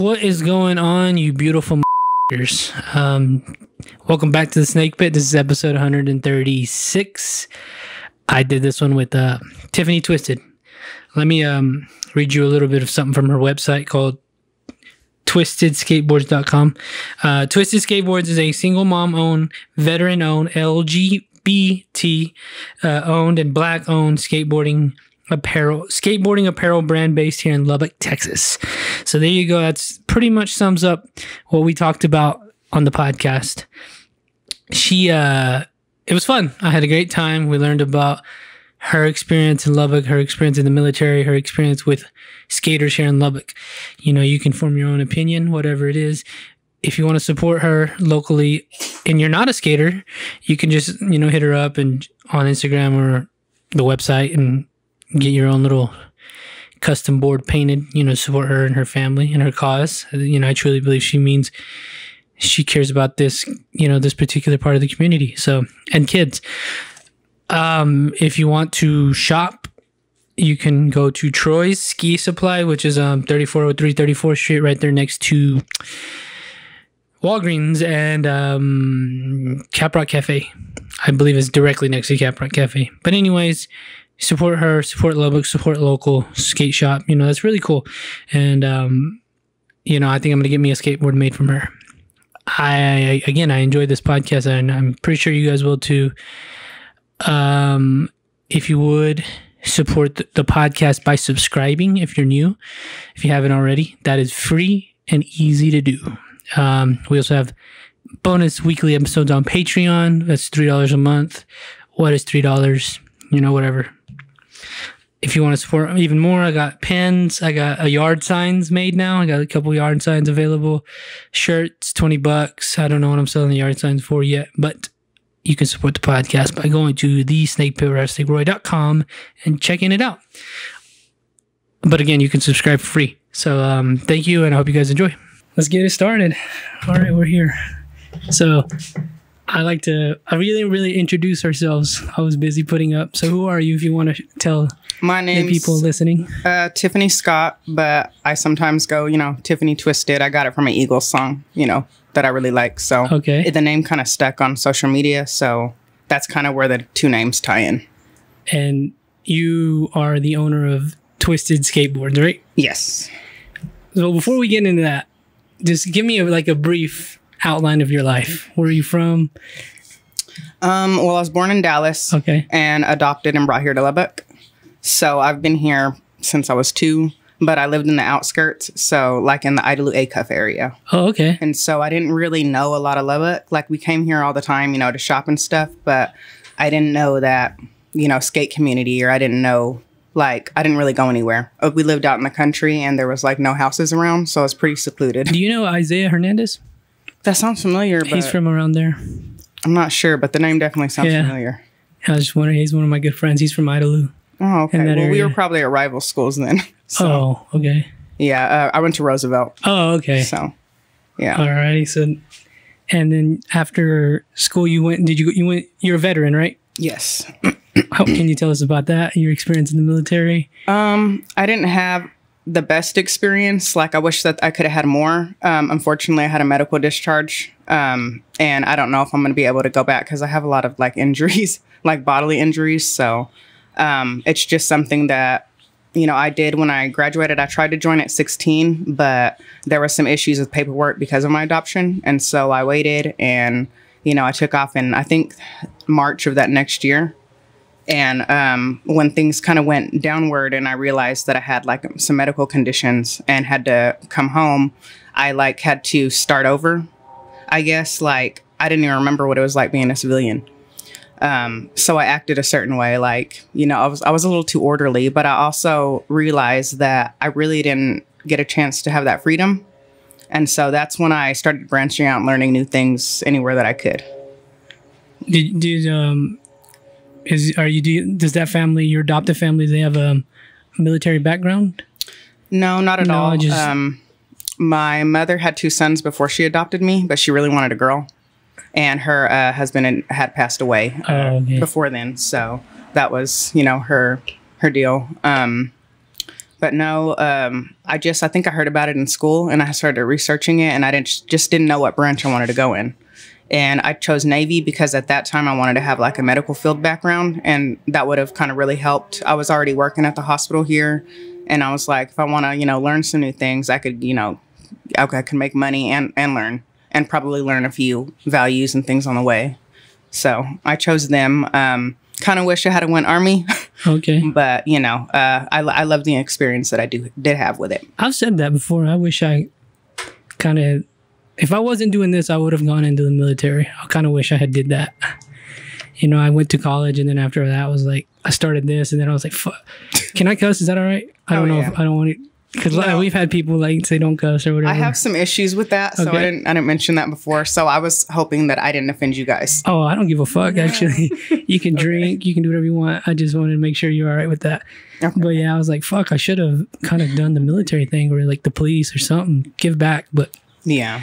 What is going on, you beautiful motherfuckers? Welcome back to the Snake Pit. This is episode 136. I did this one with Tiffany Twisted. Let me read you a little bit of something from her website called twistedskateboards.com. Twisted Skateboards is a single mom-owned, veteran-owned, LGBT owned and black-owned skateboarding apparel brand based here in Lubbock, Texas. So there you go. That's pretty much sums up what we talked about on the podcast. It was fun. I had a great time. We learned about her experience in Lubbock, her experience in the military, her experience with skaters here in Lubbock. You know, you can form your own opinion, whatever it is. If you want to support her locally and you're not a skater, you can just, hit her up and on Instagram or the website and get your own little custom board painted, support her and her family and her cause. I truly believe she cares about this, this particular part of the community. So, and kids. If you want to shop, you can go to Troy's Ski Supply, which is 3403 34th Street, right there next to Walgreens and Caprock Cafe. I believe it's directly next to Caprock Cafe. But anyways, support her, support Lubbock, support local skate shop. That's really cool. And, I think I'm going to get me a skateboard made from her. I enjoyed this podcast, and I'm pretty sure you guys will too. If you would support the podcast by subscribing, if you're new, if you haven't already, that is free and easy to do. We also have bonus weekly episodes on Patreon. That's $3 a month. What is $3? Whatever. If you want to support even more, I got pens. I got a yard signs made now. I got a couple yard signs available. Shirts, $20. I don't know what I'm selling the yard signs for yet, but you can support the podcast by going to thesnakepit.com and checking it out. But again, you can subscribe for free. So thank you, and I hope you guys enjoy. Let's get it started. All right, we're here. So I really, really introduce ourselves. I was busy putting up. So who are you, if you want to tell my name's the people listening? Tiffany Scott, but I sometimes go, Tiffany Twisted. I got it from an Eagles song, that I really like. So okay. The name kind of stuck on social media. So that's kind of where the two names tie in. And you are the owner of Twisted Skateboards, right? Yes. So before we get into that, just give me a brief outline of your life. Where are you from? Well, I was born in Dallas. Okay. And adopted and brought here to Lubbock. So I've been here since I was 2. But I lived in the outskirts, so like in the Idalou-Acuff area. Oh, okay. And so I didn't really know a lot of Lubbock. Like we came here all the time, to shop and stuff. But I didn't know that, skate community, or I didn't know, I didn't really go anywhere. We lived out in the country and there was no houses around. So it was pretty secluded. Do you know Isaiah Hernandez? That sounds familiar. But he's from around there. I'm not sure, but the name definitely sounds familiar. I was just wondering, he's one of my good friends. He's from Idalou. Oh, okay. Well, we were probably at rival schools then. So, oh, okay. Yeah, I went to Roosevelt. Oh, okay. So, yeah. Alrighty. So, and then after school, you're a veteran, right? Yes. How can you tell us about that? Your experience in the military? I didn't have the best experience. I wish that I could have had more. Unfortunately, I had a medical discharge. And I don't know if I'm going to be able to go back because I have a lot of injuries, bodily injuries. So, it's just something that, I did when I graduated. I tried to join at 16, but there were some issues with paperwork because of my adoption. And so I waited and, I took off in, I think, March of that next year. And when things kind of went downward and I realized that I had some medical conditions and had to come home, I had to start over, I guess. I didn't even remember what it was like being a civilian. So I acted a certain way, I was a little too orderly, but I also realized that I really didn't get a chance to have that freedom. And so that's when I started branching out and learning new things anywhere that I could. Does that family, your adoptive family, do they have a military background? No, not at all. My mother had 2 sons before she adopted me, but she really wanted a girl. And her husband had passed away before then. So that was, her deal. But no, I think I heard about it in school and I started researching it, and I just didn't know what branch I wanted to go in. And I chose Navy because at that time I wanted to have like a medical field background, and that would have kind of really helped. I was already working at the hospital here, and I was like, if I want to, learn some new things, I could, I could make money and learn, and probably learn a few values and things on the way. So I chose them. Kind of wish I had went Army. Okay. But, I love the experience that I did have with it. I've said that before. I wish I kind of, if I wasn't doing this, I would have gone into the military. I kind of wish I had did that. I went to college, and then after that, I was like, I started this, and then I was like, fuck. Can I cuss? Is that all right? I don't know if I don't want to. Because we've had people like say don't cuss or whatever. I have some issues with that, so I didn't mention that before. So I was hoping that I didn't offend you guys. Oh, I don't give a fuck. Actually, you can drink, you can do whatever you want. I just wanted to make sure you're all right with that. Okay. But yeah, I was like, fuck, I should have kind of done the military thing or like the police or something, give back. But yeah,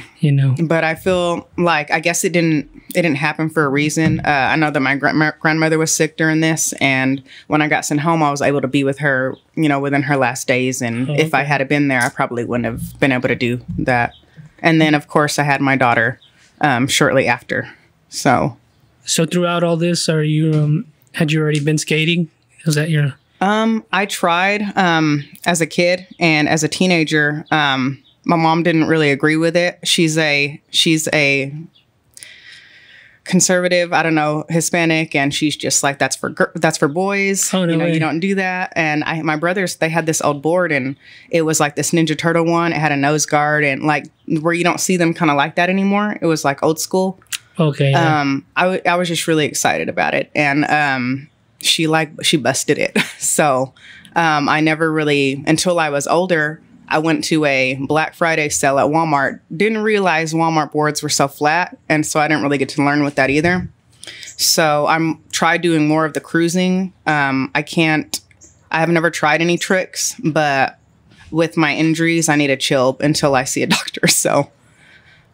But I feel like I guess it didn't happen for a reason. I know that my grandmother was sick during this, and when I got sent home, I was able to be with her, within her last days. And if I had been there, I probably wouldn't have been able to do that. And then, of course, I had my daughter shortly after. So throughout all this, had you already been skating? Was that your? I tried as a kid and as a teenager. My mom didn't really agree with it. She's a conservative, I don't know, Hispanic, and she's just like, that's for boys. Oh, no way. You don't do that. And my brothers, they had this old board, and it was like this Ninja Turtle one. It had a nose guard, and like where you don't see them kind of like that anymore. It was like old school. Okay. Yeah. I was just really excited about it, and she busted it. So I never really, until I was older, I went to a Black Friday sale at Walmart. Didn't realize Walmart boards were so flat, and so I didn't really get to learn with that either. So I'm tried doing more of the cruising. I have never tried any tricks, but with my injuries, I need to chill until I see a doctor. So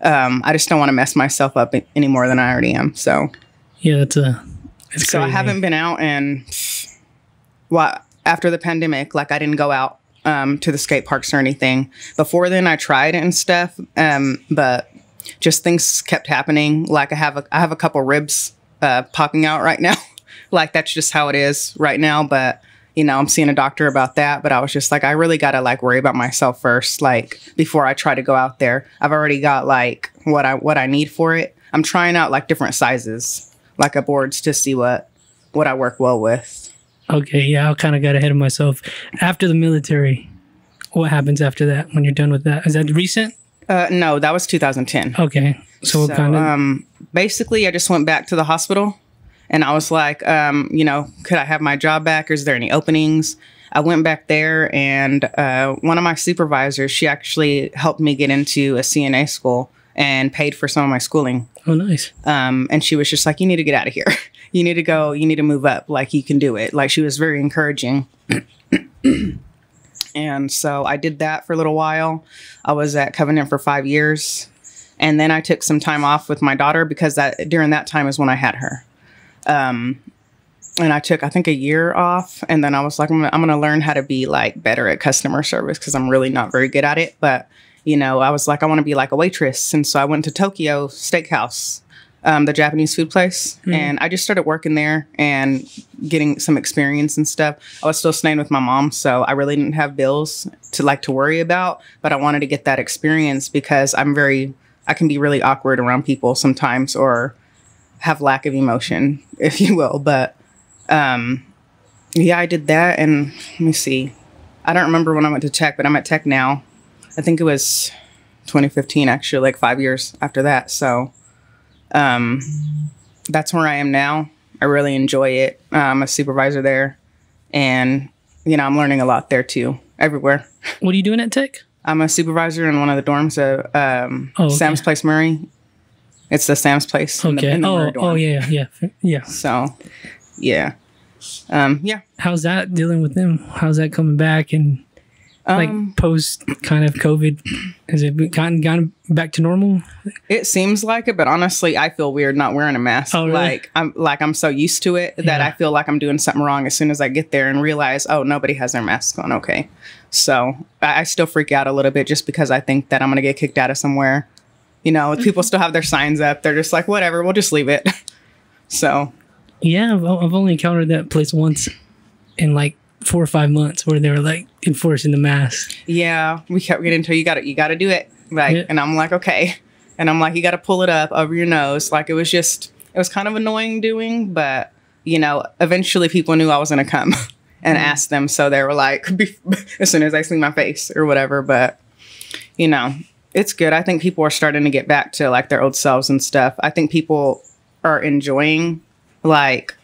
I just don't want to mess myself up any more than I already am. So yeah, it's so crazy. I haven't been out after the pandemic. Like I didn't go out to the skate parks or anything. Before then, I tried it and stuff, but just things kept happening. Like I have a couple ribs popping out right now. Like that's just how it is right now. But I'm seeing a doctor about that. But I was just like, I really gotta like worry about myself first, like before I try to go out there. I've already got like what I need for it. I'm trying out like different sizes, like a boards, to see what I work well with. Okay, yeah, I kind of got ahead of myself. After the military, what happens after that when you're done with that? Is that recent? No, that was 2010. Okay, so kind of basically, I just went back to the hospital, and I was like, could I have my job back? Or is there any openings? I went back there, and one of my supervisors, she actually helped me get into a CNA school and paid for some of my schooling. Oh, nice. And she was just like, you need to get out of here. You need to go. You need to move up. Like, you can do it. Like, she was very encouraging. And so I did that for a little while. I was at Covenant for 5 years. And then I took some time off with my daughter because during that time is when I had her. And I took, I think, a year off. And then I was like, I'm going to learn how to be like better at customer service because I'm really not very good at it. But, I was like, I want to be like a waitress. And so I went to Tokyo Steakhouse, the Japanese food place. Mm. And I just started working there and getting some experience and stuff. I was still staying with my mom, so I really didn't have bills to worry about. But I wanted to get that experience because I can be really awkward around people sometimes, or have lack of emotion, if you will. But yeah, I did that. And let me see. I don't remember when I went to tech, but I'm at tech now. I think it was 2015, actually, like 5 years after that. So that's where I am now. I really enjoy it. I'm a supervisor there, and I'm learning a lot there too, everywhere. What are you doing at tech? I'm a supervisor in one of the dorms at okay. Sam's Place Murray. It's the Sam's Place. Okay. In the Murray dorm. Yeah. So, yeah. Yeah. How's that dealing with them? How's that coming back? And Like post kind of COVID, has it gone back to normal? It seems like it, but honestly, I feel weird not wearing a mask. Oh, really? I'm so used to it that I feel like I'm doing something wrong as soon as I get there and realize, oh, nobody has their masks on. Okay, so I still freak out a little bit just because I think that I'm gonna get kicked out of somewhere. You know, people still have their signs up. They're just like, whatever, we'll just leave it. So, yeah, I've only encountered that place once in like 4 or 5 months where they were like enforcing the mask. Yeah, we kept getting to you got to do it. Like, and I'm like, okay, and I'm like, you got to pull it up over your nose. Like, it was kind of annoying doing, but you know, eventually people knew I was gonna come and ask them, so they were like, as soon as they see my face or whatever. But you know, it's good. I think people are starting to get back to like their old selves and stuff. I think people are enjoying what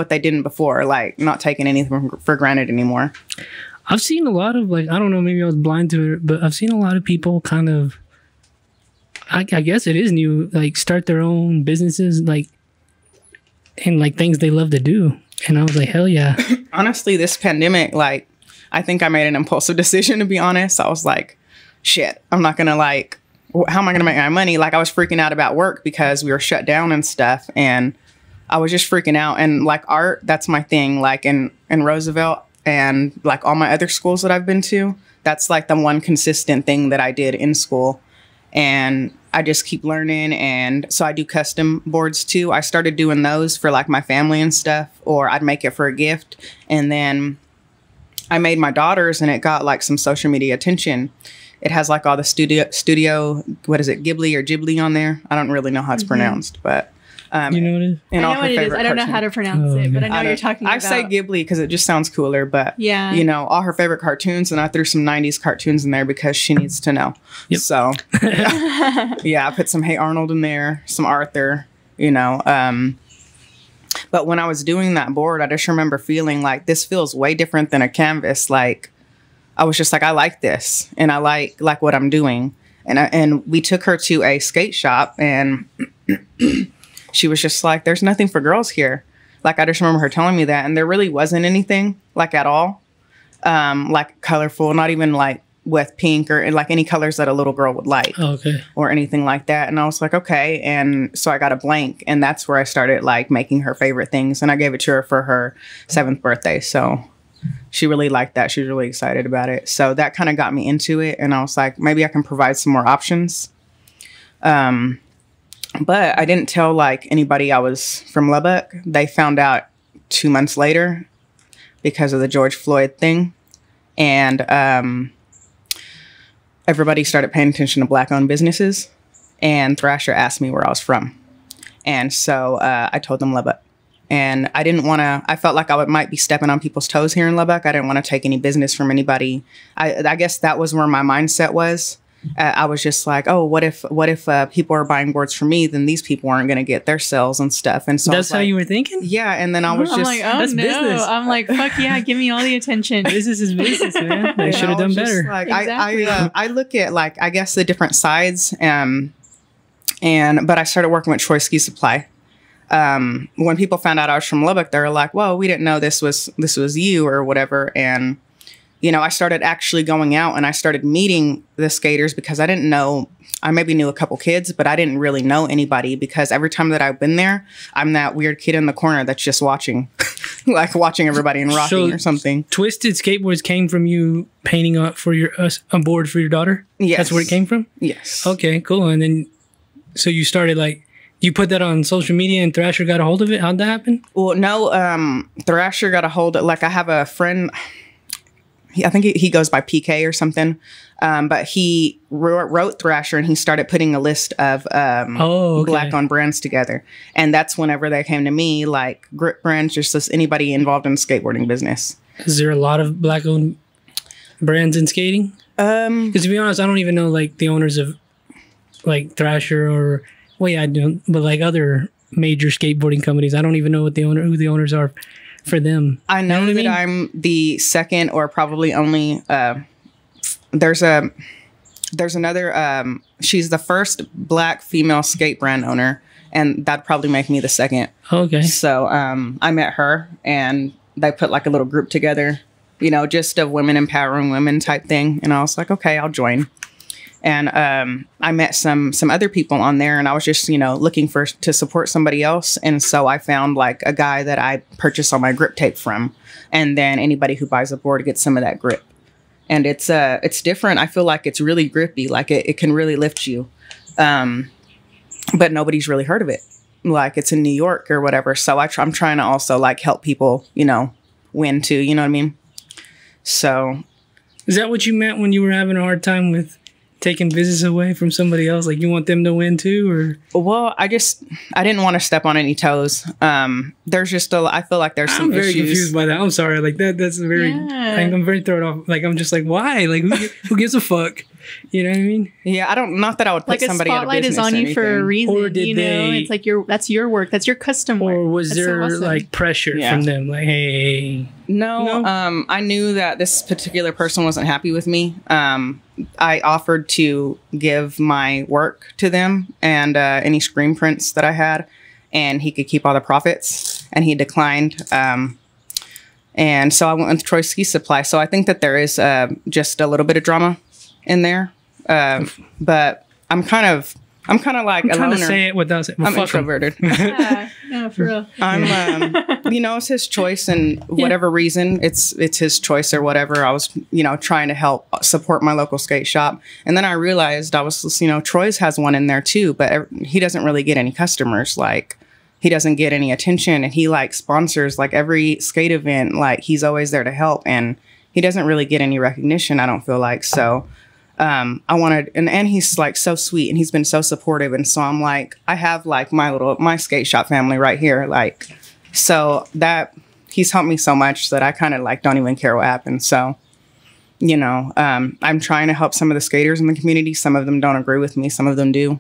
they didn't before, like not taking anything for granted anymore. I've seen a lot of like, I don't know, maybe I was blind to it, but I've seen a lot of people kind of, I guess it is new, like start their own businesses, like, and like things they love to do. And I was like, hell yeah. Honestly, this pandemic, like, I think I made an impulsive decision, to be honest. I was like, shit, I'm not gonna like, how am I gonna make my money? Like, I was freaking out about work because we were shut down and stuff, and I was just freaking out. And like art, that's my thing. Like in Roosevelt and like all my other schools that I've been to, that's like the one consistent thing that I did in school. And I just keep learning. And so I do custom boards too. I started doing those for like my family and stuff, or I'd make it for a gift. And then I made my daughter's and it got like some social media attention. It has like all the studio, what is it, Ghibli on there? I don't really know how it's pronounced, but you know what it is? I know what it is. I don't know how to pronounce it, but I know what you're talking about. I say Ghibli because it just sounds cooler, but yeah, you know, all her favorite cartoons, and I threw some 90s cartoons in there because she needs to know. Yep. So yeah, I put some Hey Arnold in there, some Arthur, you know. But when I was doing that board, I just remember feeling like this feels way different than a canvas. Like, I was just like, I like this, and I like what I'm doing. And we took her to a skate shop, and she was just like, there's nothing for girls here. Like, I just remember her telling me that, and there really wasn't anything like at all, like colorful, not even like with pink or like any colors that a little girl would like, or anything like that. And I was like, okay. And so I got a blank, and that's where I started like making her favorite things. And I gave it to her for her 7th birthday. So she really liked that. She was really excited about it. So that kind of got me into it. And I was like, maybe I can provide some more options. But I didn't tell like anybody I was from Lubbock. They found out 2 months later because of the George Floyd thing. And everybody started paying attention to Black-owned businesses. And Thrasher asked me where I was from. And so I told them Lubbock. And I didn't want to, I felt like I might be stepping on people's toes here in Lubbock. I didn't want to take any business from anybody. I guess that was where my mindset was. I was just like, oh, what if people are buying boards from me, then these people aren't going to get their sales and stuff. And so that's how you were thinking? Yeah. And then I was just like, oh, that's business. I'm like, fuck yeah, give me all the attention. Business is business, man. They should have done better. Like, exactly. I look at like, I guess the different sides. But I started working with Troy Ski Supply. When people found out I was from Lubbock, they were like, whoa, we didn't know this was you or whatever. And, you know, I started actually going out and I started meeting the skaters because I didn't know, I maybe knew a couple kids, but I didn't really know anybody because every time that I've been there, I'm that weird kid in the corner that's just watching, like watching everybody and rocking or something. Twisted Skateboards came from you painting up for a board for your daughter? Yes. That's where it came from? Yes. Okay, cool. And then, so you started like, you put that on social media and Thrasher got a hold of it? How'd that happen? Well, no, Thrasher got a hold of, like I have a friend, I think he goes by PK or something, but he wrote Thrasher and he started putting a list of Black-owned brands together. And that's whenever they came to me, like grip brands, just anybody involved in the skateboarding business. Is there a lot of Black-owned brands in skating? Because to be honest, I don't even know like the owners of like Thrasher or... Well, yeah, I do, but like other major skateboarding companies, I don't even know who the owners are for them. I know that I'm the second or probably only. There's another. She's the first Black female skate brand owner, and that'd probably make me the second. Okay. So I met her, and they put like a little group together, you know, just a women empowering women type thing. And I was like, okay, I'll join. And I met some other people on there, and I was just, you know, looking to support somebody else. And so I found like a guy that I purchased all my grip tape from. And then anybody who buys a board gets some of that grip. And it's different. I feel like it's really grippy. Like it can really lift you. But nobody's really heard of it. Like it's in New York or whatever. So I'm trying to also like help people, you know, win too. You know what I mean? So. Is that what you meant when you were having a hard time with taking business away from somebody else? Like you want them to win too, or? Well, I didn't want to step on any toes. There's just I feel like there's some issues. I'm very confused by that. I'm sorry. Like that's very, I'm very thrown off. Like I'm just like, why? Like who gives a fuck? You know what I mean? Yeah, not that I would put like somebody out of business. Like a spotlight is on you for a reason. Or did It's like that's your work. That's your custom work. Or was that's there so awesome. like pressure from them? Like, hey. No. I knew that this particular person wasn't happy with me. I offered to give my work to them and any screen prints that I had, and he could keep all the profits, and he declined. And so I went with Troy Ski Supply. So I think that there is just a little bit of drama in there. But I'm kind of like a loner. To say it without saying. I'm introverted. No, for real. I'm, you know, it's his choice, and whatever reason, it's his choice or whatever. I was, you know, trying to help support my local skate shop, and then I realized you know, Troy's has one in there too, but he doesn't really get any customers. Like, he doesn't get any attention, and he like sponsors like every skate event. Like, he's always there to help, and he doesn't really get any recognition, I don't feel like. So. I wanted, and he's like so sweet, and he's been so supportive. And so I'm like, I have like my skate shop family right here. Like, so that he's helped me so much that I kind of like don't even care what happens. So, you know, I'm trying to help some of the skaters in the community. Some of them don't agree with me. Some of them do.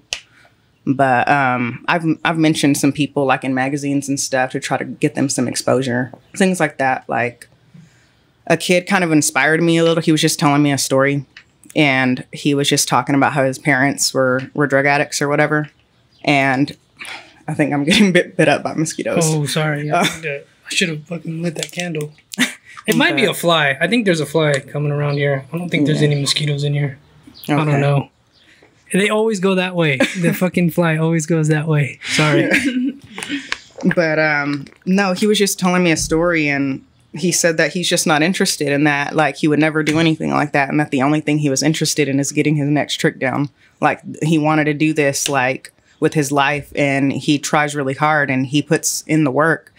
But I've mentioned some people like in magazines and stuff to try to get them some exposure, things like that. Like a kid kind of inspired me a little. He was just telling me a story. And he was just talking about how his parents were drug addicts or whatever. And I think I'm getting bit up by mosquitoes. Oh, sorry. I should have fucking lit that candle. It might be a fly. I think there's a fly coming around here. I don't think there's any mosquitoes in here. Okay. I don't know. They always go that way. The fucking fly always goes that way. Sorry. But no, he was just telling me a story, and he said that he's just not interested in that. Like, he would never do anything like that. And that the only thing he was interested in is getting his next trick down. Like, he wanted to do this, like, with his life, and he tries really hard and he puts in the work.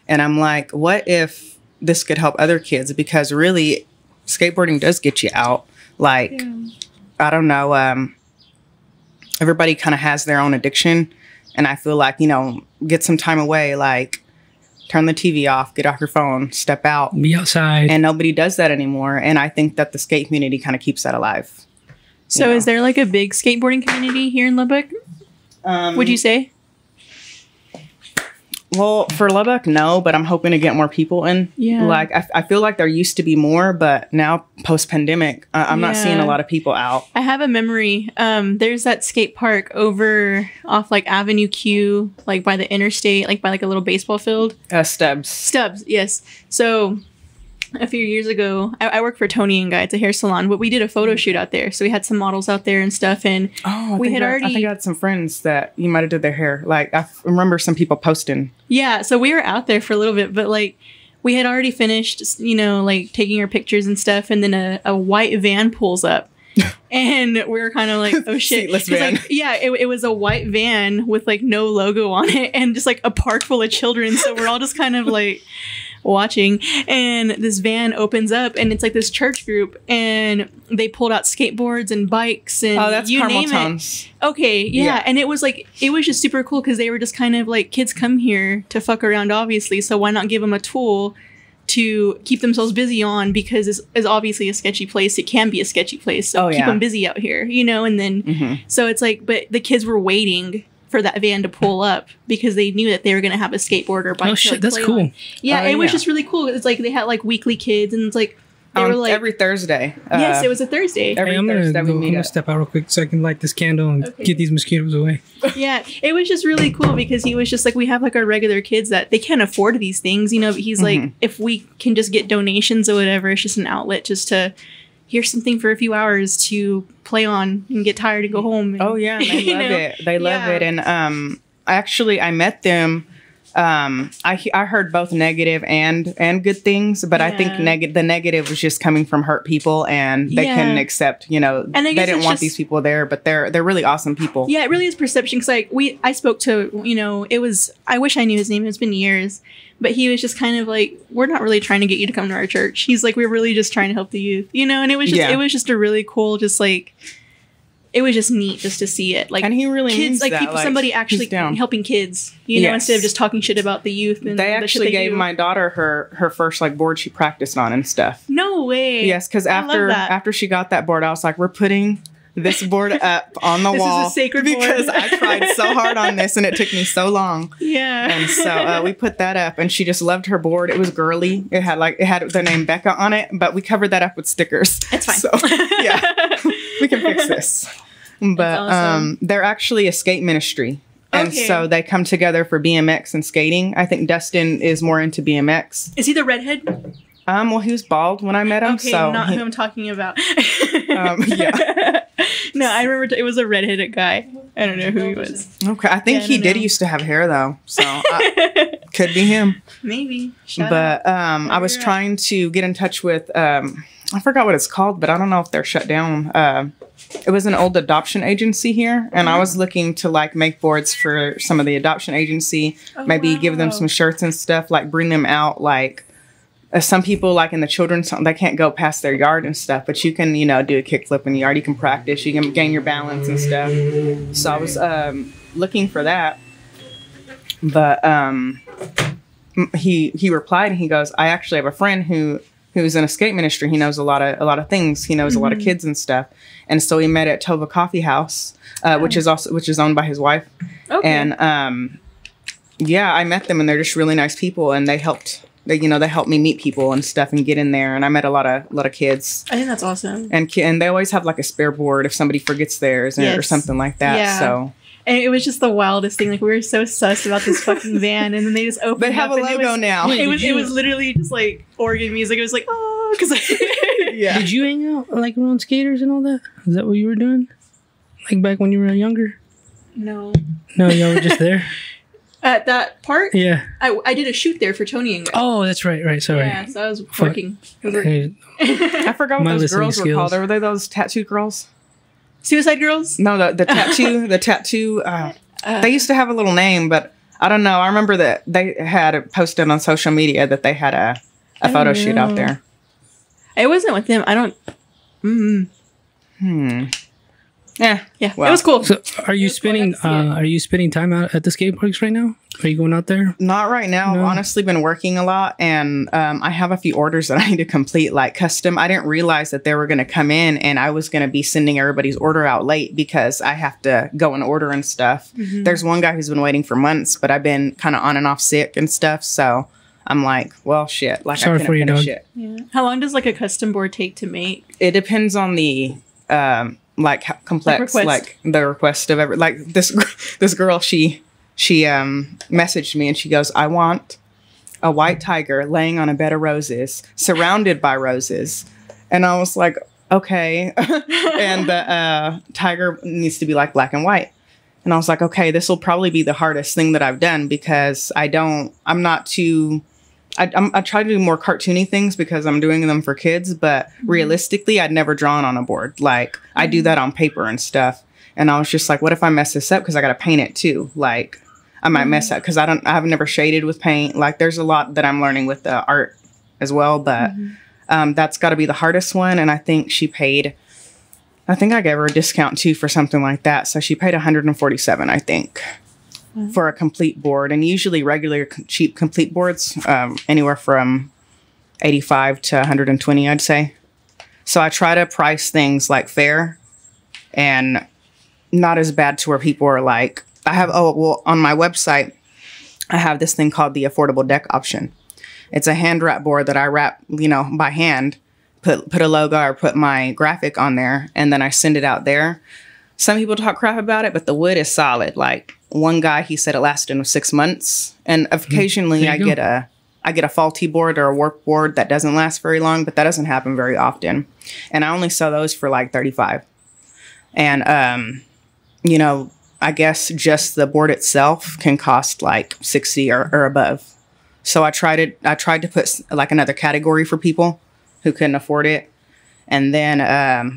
And I'm like, what if this could help other kids? Because really, skateboarding does get you out. Like, I don't know. Everybody kind of has their own addiction. And I feel like, you know, get some time away, like, turn the TV off, get off your phone, step out. Be outside. And nobody does that anymore. And I think that the skate community kind of keeps that alive. So is there like a big skateboarding community here in Lubbock? Would you say? Well, for Lubbock, no, but I'm hoping to get more people in. Yeah. Like, I feel like there used to be more, but now post-pandemic, I'm not seeing a lot of people out. I have a memory. There's that skate park over off like Avenue Q, like by the interstate, like by like a little baseball field. Stubbs, yes. So a few years ago, I work for Tony and Guy. It's a hair salon, but we did a photo shoot out there. So we had some models out there and stuff. And I think I had some friends that you might have did their hair. Like, I remember some people posting. Yeah. So we were out there for a little bit, but like we had already finished, you know, like taking our pictures and stuff. And then a white van pulls up. And we were kind of like, oh shit. Seatless van. Like, yeah, it was a white van with like no logo on it and just like a park full of children. So we're all just kind of like watching, and this van opens up and it's like this church group, and they pulled out skateboards and bikes and that's you Carmel name Tones. it. Okay, yeah. And it was just super cool because they were just kind of like, kids come here to fuck around, obviously, so why not give them a tool to keep themselves busy on, because it's obviously a sketchy place. It can be a sketchy place, so keep them busy out here, you know. And then so it's like, but the kids were waiting for that van to pull up because they knew that they were going to have a skateboard or bike. Oh shit, that's cool. Yeah, it was just really cool. It's like they had like weekly kids, and it's like They were like every Thursday. yes, it was a Thursday. Every Hey, I'm Thursday we meet gonna up. step out real quick so I can light this candle and Okay. get these mosquitoes away. Yeah, it was just really cool because he was just like, we have like our regular kids that they can't afford these things, you know. But he's like, if we can just get donations or whatever, it's just an outlet just to here's something for a few hours to play on and get tired and go home. And, Oh yeah, and they you love know? it. They love Yeah. it. And I met them. I heard both negative and good things, but I think Yeah. the negative was just coming from hurt people, and they Yeah. couldn't accept. You know, And I they guess didn't it's want just- these people there, but they're really awesome people. Yeah, it really is perception. Cause like I spoke to, you know, it was, I wish I knew his name. It's been years, but he was just kind of like, we're not really trying to get you to come to our church. He's like, we're really just trying to help the youth, you know? And it was just, Yeah. it was just a really cool, just like, it was just neat just to see it. Like, And he really means kids, like that, people, like, somebody he's actually down. helping kids, you know, Yes. instead of just talking shit about the youth. And They the shit actually gave do. my daughter her first like board she practiced on and stuff. No way. Yes, because I love that. after she got that board, I was like, we're putting this board up on the This is a wall sacred board. because I tried so hard on this and it took me so long. Yeah. And so we put that up, and she just loved her board. It was girly. It had the name Becca on it, but we covered that up with stickers. It's fine. So yeah, we can fix this. But awesome. they're actually a skate ministry. And Okay. so they come together for BMX and skating. I think Dustin is more into BMX. Is he the redhead? Well, he was bald when I met him. Okay, so not he- who I'm talking about. yeah. No, I remember it was a redheaded guy. I don't know who he was. Okay, I think Yeah, I he don't did know. used to have hair though, so could be him. Maybe. Shout out. But I was you're at. trying to get in touch with I forgot what it's called, but I don't know if they're shut down. It was an old adoption agency here, and I was looking to like make boards for some of the adoption agency, maybe give them wow. some shirts and stuff, like bring them out. Like some people, like in the children's, they can't go past their yard and stuff, but you can, you know, do a kickflip in the yard. You can practice. You can gain your balance and stuff. So I was looking for that, but he replied and he goes, I actually have a friend who's in a skate ministry. He knows a lot of things. He knows a lot of kids and stuff. And so we met at Tova Coffee House, which is owned by his wife. Okay. And yeah, I met them, and they're just really nice people, and they helped me meet people and stuff and get in there. And I met a lot of kids. I think that's awesome. And they always have like a spare board if somebody forgets theirs or Yes. something like that. Yeah. So And it was just the wildest thing. Like, we were so sussed about this fucking van, and then they just opened they have up a and it logo was, now. It was literally just like organ music. It was like, oh, because Yeah. Did you hang out like around skaters and all that? Is that what you were doing? Like back when you were younger? No. No, y'all were just there? At that part, Yeah. I did a shoot there for Tony and guys. Oh, that's right. Sorry. Yeah, so I was Fuck. working. I was working. Hey, I forgot what My those listening girls were skills. called. Were they those tattoo girls? Suicide Girls? No, the tattoo. They used to have a little name, but I don't know. I remember that they had posted on social media that they had a photo shoot out there. It wasn't with them. I don't. Yeah. Yeah, Well, it was cool. so are you It was cool. I got to see it. are you spending time out at the skate parks right now? Are you going out there? Not right now. No. I've honestly been working a lot, and I have a few orders that I need to complete, like custom. I didn't realize that they were going to come in, and I was going to be sending everybody's order out late because I have to go and order and stuff. There's one guy who's been waiting for months, but I've been kind of on and off sick and stuff. So I'm like, well, shit. Like, Sorry I couldn't for you, finish dog. it. Yeah. How long does like a custom board take to make? It depends on the like how complex, request. like the request of every, like this girl, she messaged me and she goes, I want a white tiger laying on a bed of roses, surrounded by roses. And I was like, okay. And the tiger needs to be like black and white. And I was like, okay, this will probably be the hardest thing that I've done because I try to do more cartoony things because I'm doing them for kids, but realistically, I'd never drawn on a board. Like, I do that on paper and stuff. And I was just like, what if I mess this up? Because I got to paint it too. Like, I might mess up because I've never shaded with paint. Like, there's a lot that I'm learning with the art as well, but that's got to be the hardest one. And I think I think I gave her a discount too for something like that. So she paid $147, I think. For a complete board, and usually regular cheap complete boards anywhere from 85 to 120, I'd say. So I try to price things like fair and not as bad to where people are like, on my website I have this thing called the affordable deck option. It's a hand wrap board that I wrap by hand put a logo or put my graphic on there, and then I send it out there. Some people talk crap about it, but the wood is solid. Like one guy, he said it lasted him 6 months, and occasionally I get a faulty board or a warped board that doesn't last very long, but that doesn't happen very often. And I only sell those for like $35. And you know, I guess just the board itself can cost like $60 or above. So I tried to put like another category for people who couldn't afford it. And then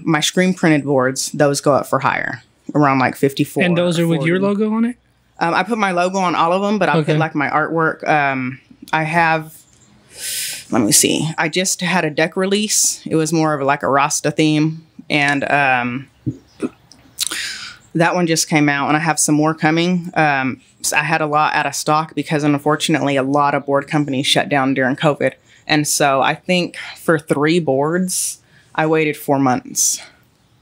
my screen printed boards, those go up for higher, around like 54. And those are with your logo on it? I put my logo on all of them, but I put like my artwork. I have, let me see. I just had a deck release. It was more of like a Rasta theme. And that one just came out, and I have some more coming. So I had a lot out of stock because unfortunately a lot of board companies shut down during COVID. And so I think for 3 boards, I waited 4 months.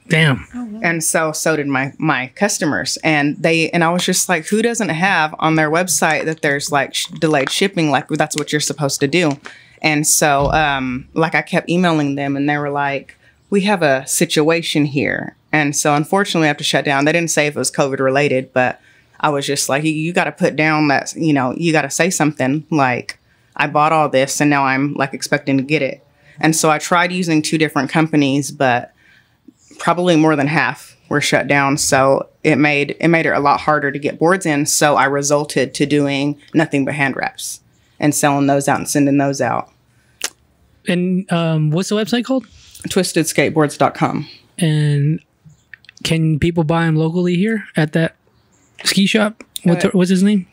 Damn. Oh, wow. And so did my customers. And I was just like, who doesn't have on their website that there's like delayed shipping? Like that's what you're supposed to do. And so like I kept emailing them, and they were like, we have a situation here. And so unfortunately I have to shut down. They didn't say if it was COVID related, but I was just like, you got to put down that, you know, you got to say something like, I bought all this and now I'm like expecting to get it. And so I tried using 2 different companies, but probably more than half were shut down. So it made it a lot harder to get boards in. So I resulted to doing nothing but hand wraps and selling those out and sending those out. And what's the website called? TwistedSkateboards.com. And can people buy them locally here at that ski shop? What's his name?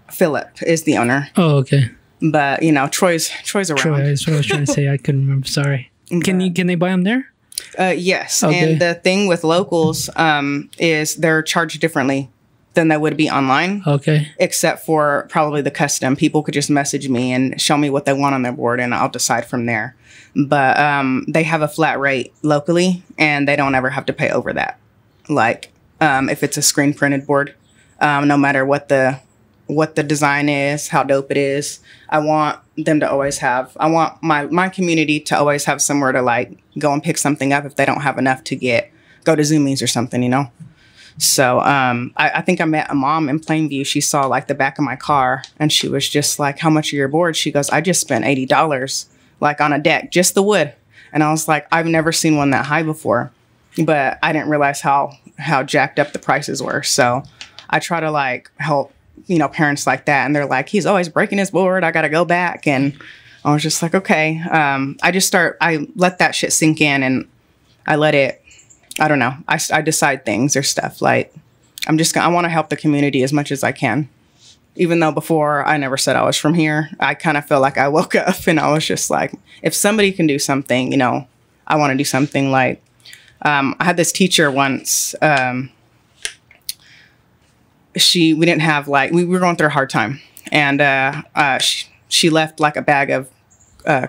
Philip is the owner. Oh, okay. But you know, Troy's around. Troy, that's what I was trying to say. I couldn't remember. Sorry. Can they buy them there? Yes. Okay. And the thing with locals is they're charged differently than they would be online. Okay. Except for probably the custom. People could just message me and show me what they want on their board, and I'll decide from there. But they have a flat rate locally, and they don't ever have to pay over that. Like if it's a screen printed board, no matter what the design is, how dope it is, I want them to always have, I want my community to always have somewhere to like go and pick something up if they don't have enough to go to Zoomies or something, you know? So I think I met a mom in Plainview. She saw like the back of my car, and she was just like, how much are your boards? She goes, I just spent $80 like on a deck, just the wood. And I was like, I've never seen one that high before, but I didn't realize how jacked up the prices were. So I try to like help, you know, parents like that. And they're like, he's always breaking his board. I got to go back. And I was just like, okay. I let that shit sink in, and I let it, I don't know. I decide things or stuff. Like I want to help the community as much as I can. Even though before I never said I was from here, I kind of feel like I woke up and I was just like, if somebody can do something, you know, I want to do something. Like I had this teacher once, we didn't have like, we were going through a hard time, and she left like a bag of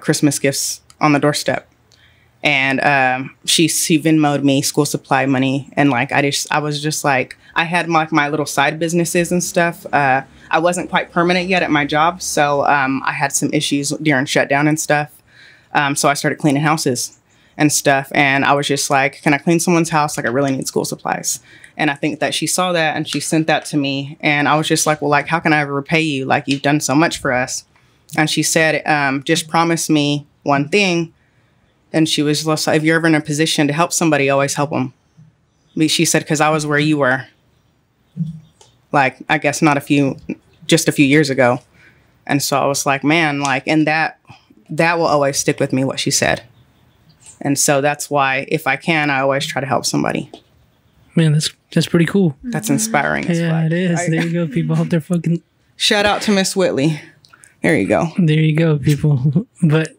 Christmas gifts on the doorstep, and she Venmo'd me school supply money, and like I was just like, I had my little side businesses and stuff. I wasn't quite permanent yet at my job, so I had some issues during shutdown and stuff. So I started cleaning houses and stuff, and I was just like, can I clean someone's house? Like I really need school supplies. And I think that she saw that and she sent that to me. And I was just like, well, like, how can I ever repay you? Like, you've done so much for us. And she said, just promise me one thing. And she was like, if you're ever in a position to help somebody, always help them. She said, because I was where you were. Like, I guess just a few years ago. And so I was like, man, like, and that will always stick with me, what she said. And so that's why, if I can, I always try to help somebody. Man, that's pretty cool. That's inspiring. Yeah, it is. There you go, people. Hope they're fucking. Shout out to Miss Whitley. There you go. There you go, people. But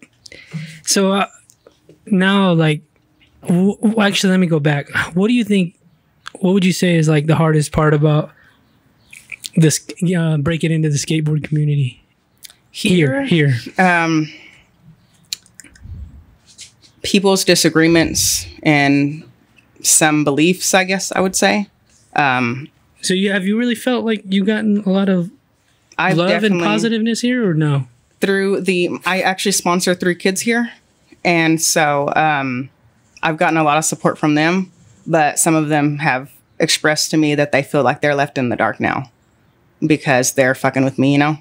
so now, like, actually, let me go back. What do you think? What would you say is like the hardest part about this breaking into the skateboard community? Here. People's disagreements and some beliefs, I guess I would say. So have you really felt like you've gotten a lot of love and positiveness here, or no? I actually sponsor 3 kids here, And so I've gotten a lot of support from them, but some of them have expressed to me that they feel like they're left in the dark now because they're fucking with me, you know?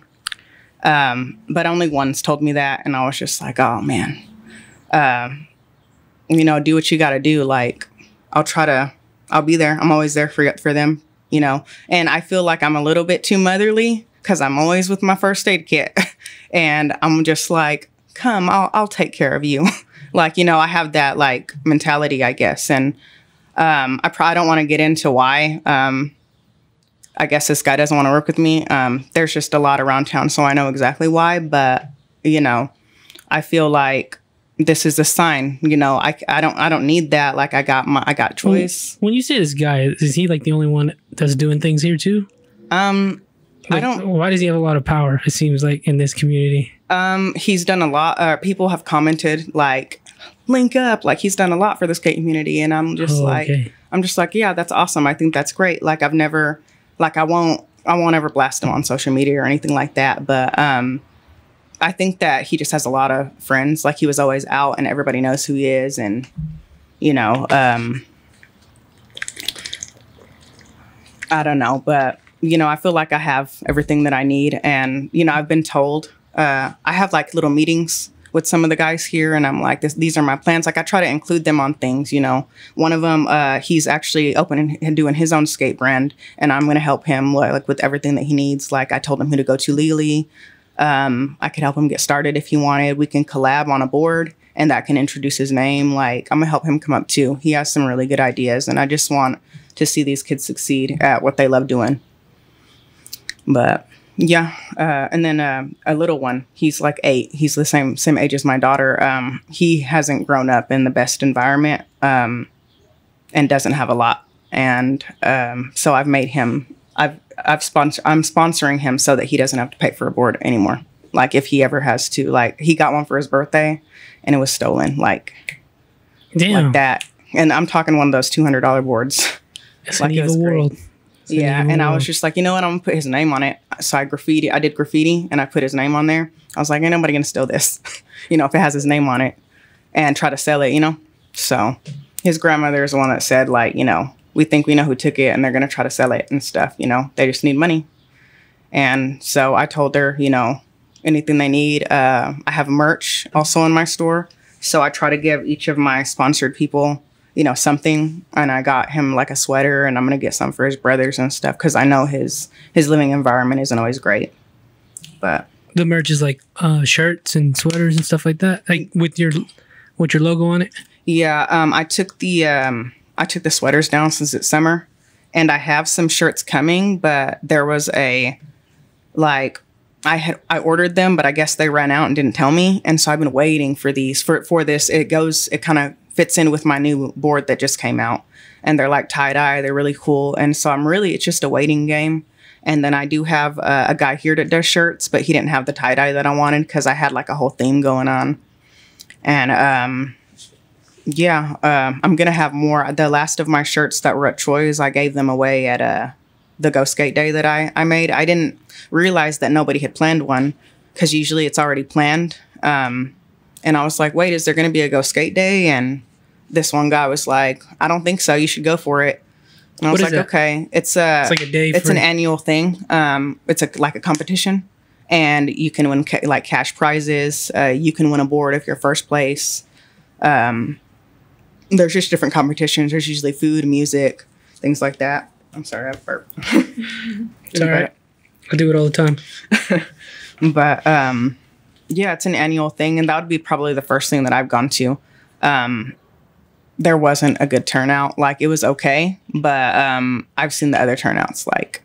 But only one's told me that. And I was just like, oh man, you know, do what you got to do. Like, I'll be there. I'm always there for them, you know? And I feel like I'm a little bit too motherly because I'm always with my first aid kit. And I'm just like, come, I'll take care of you. Like, you know, I have that like mentality, I guess. And I probably don't want to get into why. I guess this guy doesn't want to work with me. There's just a lot around town, so I know exactly why. But, you know, I feel like this is a sign, you know, I don't need that. Like I got choice. When you say this guy, is he like the only one that's doing things here too? I don't. Why does he have a lot of power? It seems like in this community. He's done a lot. People have commented like, link up. Like he's done a lot for the skate community, and I'm just like, yeah, that's awesome. I think that's great. Like I've never, like I won't ever blast him on social media or anything like that. But I think that he just has a lot of friends. Like he was always out, and everybody knows who he is, and you know, I don't know, but. You know, I feel like I have everything that I need. And, you know, I've been told, I have like little meetings with some of the guys here. And I'm like, these are my plans. Like I try to include them on things, you know. One of them, he's actually opening and doing his own skate brand. And I'm going to help him like with everything that he needs. Like I told him who to go to legally. I could help him get started if he wanted. We can collab on a board and that can introduce his name. Like I'm going to help him come up too. He has some really good ideas. And I just want to see these kids succeed at what they love doing. But yeah, and then a little one, he's like 8. He's the same age as my daughter. He hasn't grown up in the best environment and doesn't have a lot. And so I've made him, I'm sponsoring him so that he doesn't have to pay for a board anymore. Like if he ever has to, like he got one for his birthday and it was stolen, like, damn. Like that. And I'm talking one of those $200 boards. It's like an evil world. Yeah, and I was just like, you know what, I'm gonna put his name on it. So I did graffiti and I put his name on there. I was like, ain't nobody gonna steal this, you know, if it has his name on it and try to sell it, you know? So his grandmother is the one that said like, you know, we think we know who took it and they're gonna try to sell it and stuff, you know, they just need money. And so I told her, you know, anything they need. I have merch also in my store. So I try to give each of my sponsored people, you know, something. And I got him like a sweater and I'm going to get some for his brothers and stuff. Cause I know his living environment isn't always great, but the merch is like, shirts and sweaters and stuff like that. Like with your logo on it. Yeah. I took the sweaters down since it's summer and I have some shirts coming, but there was I ordered them, but I guess they ran out and didn't tell me. And so I've been waiting for these for this. It kind of fits in with my new board that just came out and they're like tie-dye. They're really cool. And so it's just a waiting game. And then I do have a guy here that does shirts, but he didn't have the tie-dye that I wanted because I had like a whole theme going on. And I'm going to have more. The last of my shirts that were at Troy's, I gave them away at the Go Skate Day that I made. I didn't realize that nobody had planned one because usually it's already planned. And I was like, wait, is there going to be a Go Skate Day? And this one guy was like, I don't think so. You should go for it. And I was like, okay. It's like a day. It's an annual thing. It's like a competition. And you can win like cash prizes. You can win a board if you're first place. There's just different competitions. There's usually food, music, things like that. I'm sorry, I burped. It's all right. I do it all the time. But yeah, it's an annual thing, and that would be probably the first thing that I've gone to. There wasn't a good turnout. Like, it was okay, but I've seen the other turnouts, like,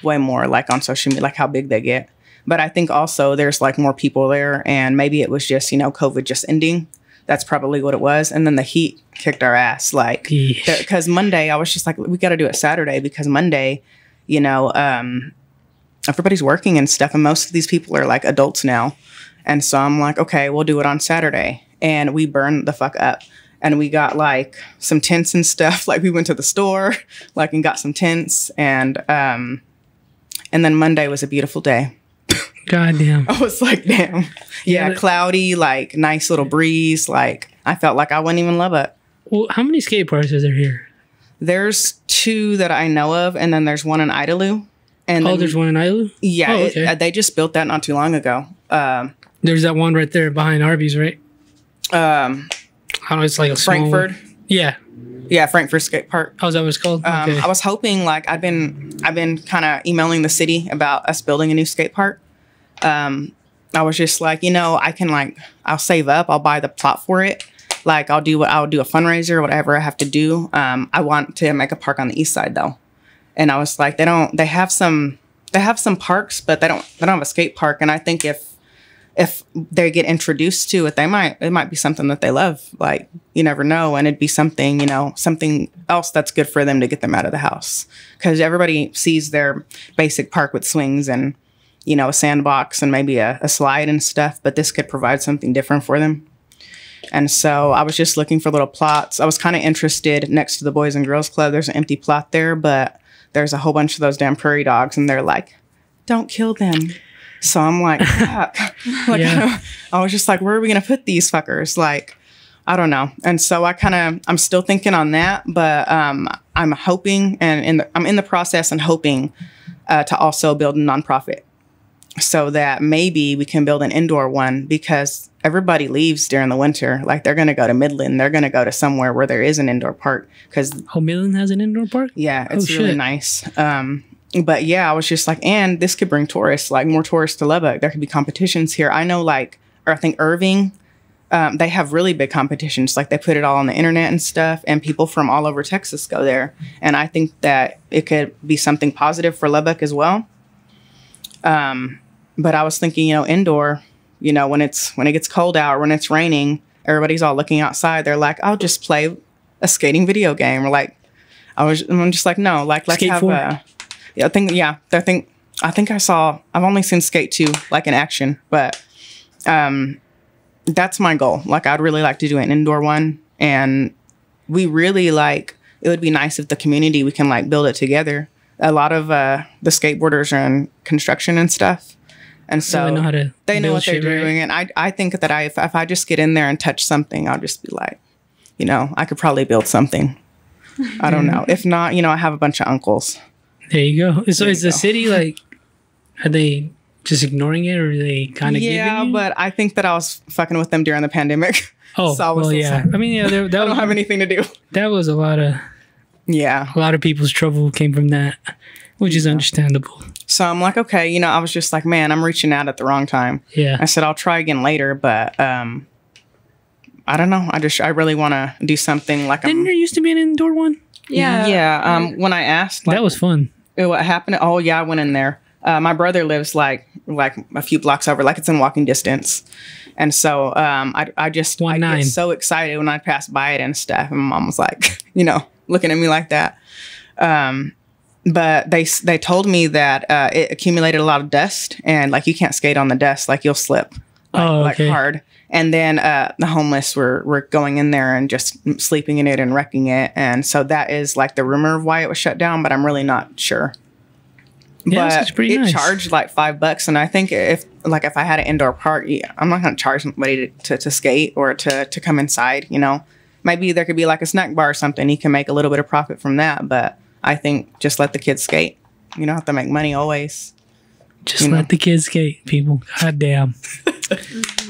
way more, like, on social media, like, how big they get. But I think also there's, like, more people there, and maybe it was just, you know, COVID just ending. That's probably what it was. And then the heat kicked our ass, like, because Monday, I was just like, we got to do it Saturday, because Monday, you know, everybody's working and stuff, and most of these people are, like, adults now. And so I'm like, okay, we'll do it on Saturday. And we burned the fuck up. And we got like some tents and stuff. Like we went to the store, like, and got some tents. And then Monday was a beautiful day. God damn. I was like, damn. Yeah, cloudy, like nice little breeze. Like I felt like I wasn't even Lubbock. Well, how many skate parks is there here? There's 2 that I know of, and then there's one in Idalou. And then, there's one in Idalou? Yeah, okay. They just built that not too long ago. There's that one right there behind Arby's, right? I don't know, it's like a Frankfurt. Yeah. Yeah, Frankfurt Skate Park. Oh, is that what it's called? Okay. I was hoping, like, I've been kind of emailing the city about us building a new skate park. I was just like, I can, like, I'll save up, I'll buy the plot for it. Like, I'll do a fundraiser, whatever I have to do. I want to make a park on the east side though. And I was like, they have some parks, but they don't have a skate park. And I think if they get introduced to it, it might be something that they love. Like, you never know. And it'd be something, something else that's good for them to get them out of the house. Cause everybody sees their basic park with swings and, a sandbox and maybe a slide and stuff, but this could provide something different for them. And so I was just looking for little plots. I was kind of interested next to the Boys and Girls Club. There's an empty plot there, but there's a whole bunch of those damn prairie dogs and they're like, don't kill them. So I'm like, fuck. Like, yeah. I was just like, where are we going to put these fuckers? Like, I don't know. And so I'm still thinking on that, but I'm hoping and I'm in the process and hoping to also build a nonprofit so that maybe we can build an indoor one because everybody leaves during the winter. Like they're going to go to Midland. They're going to go to somewhere where there is an indoor park. Midland has an indoor park? Yeah, it's really nice. But yeah, I was just like, and this could bring tourists, like more tourists to Lubbock. There could be competitions here. I know I think Irving, they have really big competitions. Like they put it all on the internet and stuff and people from all over Texas go there. And I think that it could be something positive for Lubbock as well. But I was thinking, indoor, when it gets cold out, when it's raining, everybody's all looking outside. They're like, I'll just play a skating video game. Or like, I'm just like, no, like let's have a, I think I've only seen Skate 2 like in action, but, that's my goal. Like, I'd really like to do an indoor one. And we really it would be nice if the community, we can build it together. A lot of, the skateboarders are in construction and stuff. And so they know what they're doing. Right? And I think that if I just get in there and touch something, I'll just be like, I could probably build something. I don't know. If not, I have a bunch of uncles. There you go. So is the city are they just ignoring it or are they kind of giving you? But I think that I was fucking with them during the pandemic. Oh, so yeah. I mean, yeah, that I don't have anything to do. That was a lot of people's trouble came from that, which is understandable. So I'm like, okay, I was just like, man, I'm reaching out at the wrong time. Yeah. I said, I'll try again later, but I don't know. I really want to do something like. Didn't there used to be an indoor one? Yeah. Yeah. When I asked, that was fun. What happened? Oh yeah, I went in there. My brother lives like a few blocks over, like it's in walking distance. And so I get so excited when I pass by it and stuff. And my mom was like, looking at me like that. But they told me that it accumulated a lot of dust and you can't skate on the dust, you'll slip hard. And then the homeless were going in there and just sleeping in it and wrecking it. And so that is the rumor of why it was shut down, but I'm really not sure. Yeah, but it nice. Charged $5, and I think if I had an indoor park, I'm not going to charge somebody to skate or to come inside. Maybe there could be a snack bar or something. You can make a little bit of profit from that, but I think just let the kids skate. You don't have to make money always. Just let the kids skate, people. God damn.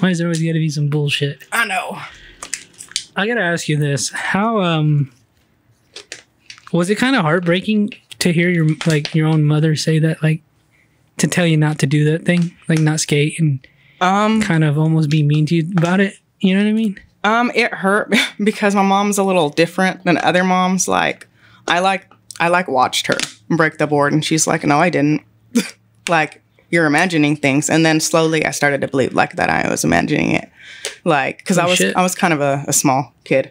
Why is there always got to be some bullshit? I know. I got to ask you this: how was it kind of heartbreaking to hear your own mother say that, to tell you not to do that thing, not skate and kind of almost be mean to you about it? You know what I mean? It hurt because my mom's a little different than other moms. I watched her break the board and she's like, no, I didn't. You're imagining things. And then slowly I started to believe that I was imagining it. Cause I was kind of a small kid.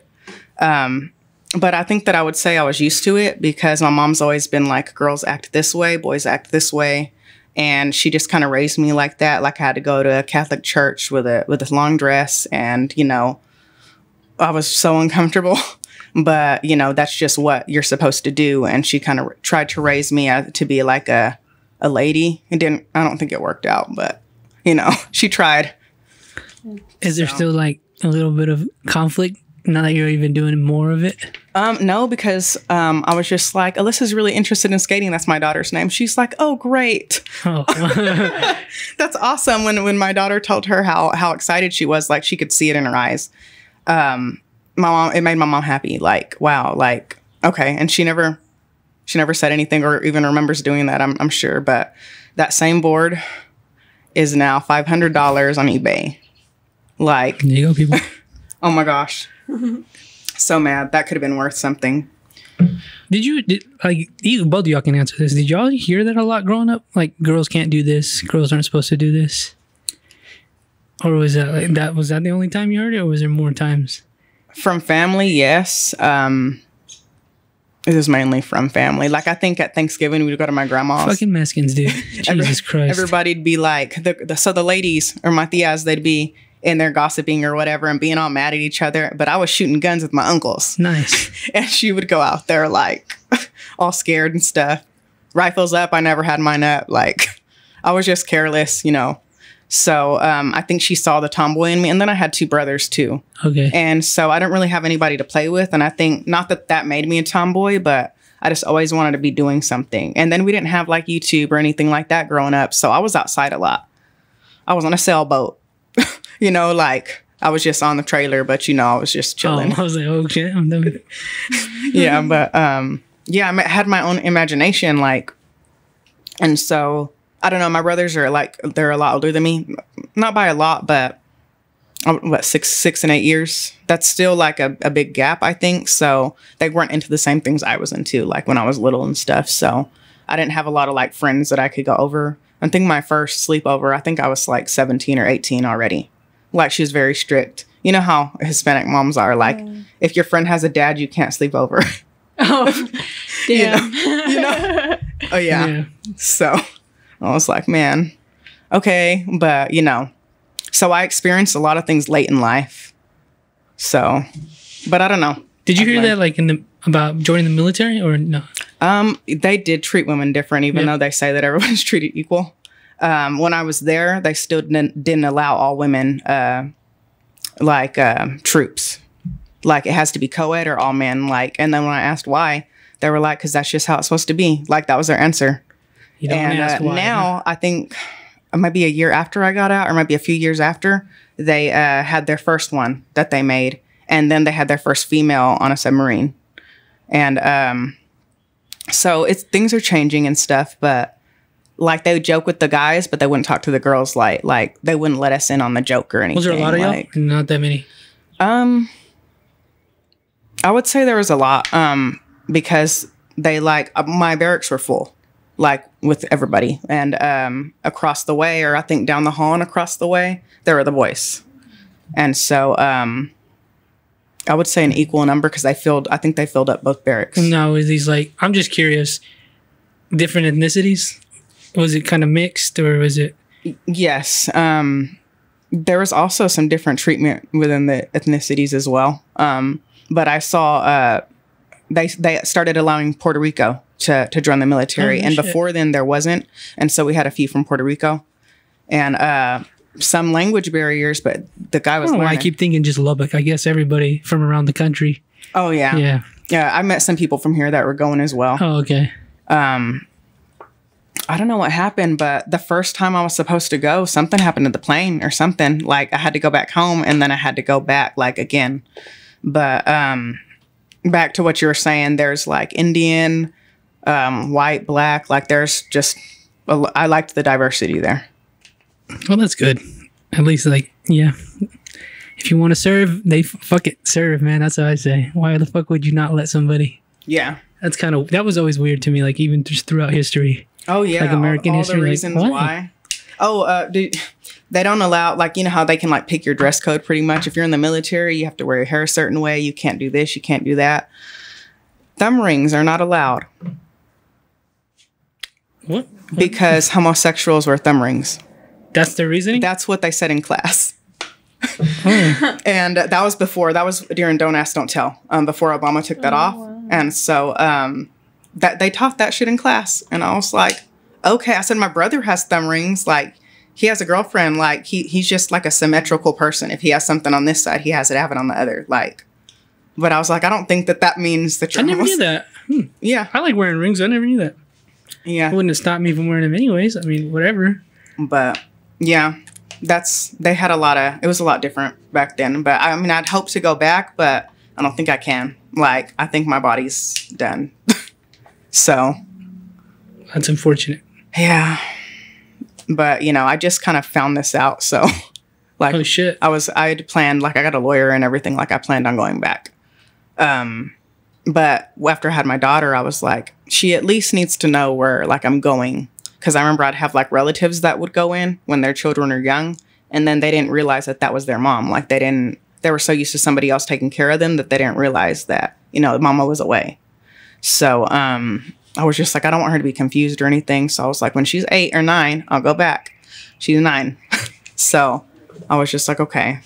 But I think that I would say I was used to it because my mom's always been girls act this way, boys act this way. And she just kind of raised me like that. I had to go to a Catholic church with a long dress and, I was so uncomfortable, but that's just what you're supposed to do. And she kind of tried to raise me to be a lady. I don't think it worked out, but you know, she tried. Is there still like a little bit of conflict now that you're even doing more of it? No, because I was just like, Alyssa's really interested in skating. That's my daughter's name. She's like, oh, great. Oh, That's awesome. When my daughter told her how excited she was, like she could see it in her eyes. It made my mom happy. Like, wow, like, okay. And she never said anything or even remembers doing that, I'm sure. But that same board is now $500 on eBay. Like, there you go, people. Oh my gosh. So mad. That could have been worth something. Like, both of y'all can answer this. Did y'all hear that a lot growing up? Like, girls can't do this. Girls aren't supposed to do this. Or was that like that? Was that the only time you heard it, or was there more times? From family, yes. It was mainly from family. Like, I think at Thanksgiving we'd go to my grandma's. Fucking Mexicans, dude. Jesus Christ. Everybody'd be like, so the ladies or my tias, they'd be in there gossiping or whatever and being all mad at each other. But I was shooting guns with my uncles. Nice. And she would go out there like all scared and stuff. Rifles up. I never had mine up. Like, I was just careless, you know. So I think she saw the tomboy in me. And then I had two brothers too. Okay. And so I didn't really have anybody to play with. And I think not that made me a tomboy, but I just always wanted to be doing something. And then we didn't have like YouTube or anything like that growing up. So I was outside a lot. I was on a sailboat. You know, like I was just on the trailer, but you know, I was just chilling. I was like, oh shit, I'm done with it. Yeah, but yeah, I had my own imagination, like, and so I don't know. My brothers are like, they're a lot older than me, not by a lot, but what, 6 and 8 years. That's still like a big gap, I think. So they weren't into the same things I was into, like when I was little and stuff. So I didn't have a lot of like friends that I could go over. I think my first sleepover, I think I was like 17 or 18 already. Like, she was very strict. You know how Hispanic moms are. Like, if your friend has a dad, you can't sleep over. Oh, damn. You know? Oh, yeah. So I was like, man, okay. But, you know, so I experienced a lot of things late in life. So, but I don't know. Did you hear that, like, about joining the military or no? They did treat women different, even though they say that everyone's treated equal. When I was there, they still didn't allow all women, troops. Like, it has to be co-ed or all men. Like, and then when I asked why, they were like, because that's just how it's supposed to be. Like, that was their answer. You don't ask why. Now, I think it might be a year after I got out, or might be a few years after, they had their first one that they made. And then they had their first female on a submarine. And so things are changing and stuff, but like, they would joke with the guys, but they wouldn't talk to the girls. Like they wouldn't let us in on the joke or anything. Was there a lot of y'all? Not that many. I would say there was a lot. Because they my barracks were full, like with everybody, and across the way, or I think down the hall and across the way, there were the boys, and so I would say an equal number because I think they filled up both barracks. No, is these like, I'm just curious, different ethnicities? Was it kind of mixed, or was it? Yes. There was also some different treatment within the ethnicities as well. But I saw they started allowing Puerto Rico to join the military. And before then there wasn't. And so we had a few from Puerto Rico. And some language barriers, but the guy was learning. I keep thinking just Lubbock. I guess everybody from around the country. Oh, yeah. Yeah. Yeah, I met some people from here that were going as well. Oh, okay. I don't know what happened, but the first time I was supposed to go, something happened to the plane or something. Like, I had to go back home, and then I had to go back, like, again. But back to what you were saying, there's, like, Indian, white, black. Like, there's just... I liked the diversity there. Well, that's good. At least, like, yeah. If you want to serve, fuck it, serve, man. That's what I say. Why the fuck would you not let somebody? Yeah. That was always weird to me, like, even just throughout history. Oh, yeah. Like American all history. The reasons why. Oh, they don't allow, like, you know how they can, like, pick your dress code pretty much. If you're in the military, you have to wear your hair a certain way. You can't do this. You can't do that. Thumb rings are not allowed. What? Because homosexuals wear thumb rings. That's the reasoning? That's what they said in class. And that was during Don't Ask, Don't Tell, before Obama took that off. Wow. And so that they taught that shit in class. And I was like, okay. I said, my brother has thumb rings. Like, he has a girlfriend. Like he's just like a symmetrical person. If he has something on this side, he has to have it on the other. Like, but I was like, I don't think that means that you're. I never knew that. Yeah, I like wearing rings. I never knew that. Yeah, it wouldn't have stopped me from wearing them anyways. I mean, whatever. But yeah, they had it was a lot different back then. But I mean, I'd hope to go back, but I don't think I can. Like, I think my body's done. So that's unfortunate. Yeah. But, you know, I just kind of found this out. So, like, oh, shit. I had planned, like, I got a lawyer and everything. Like, I planned on going back. But after I had my daughter, I was like, she at least needs to know where, like, I'm going. Because I remember I'd have, like, relatives that would go in when their children are young. And then they didn't realize that was their mom. Like, they were so used to somebody else taking care of them that they didn't realize that, you know, mama was away. So, I was just like, I don't want her to be confused or anything. So I was like, when she's 8 or 9, I'll go back. She's 9. So I was just like, okay,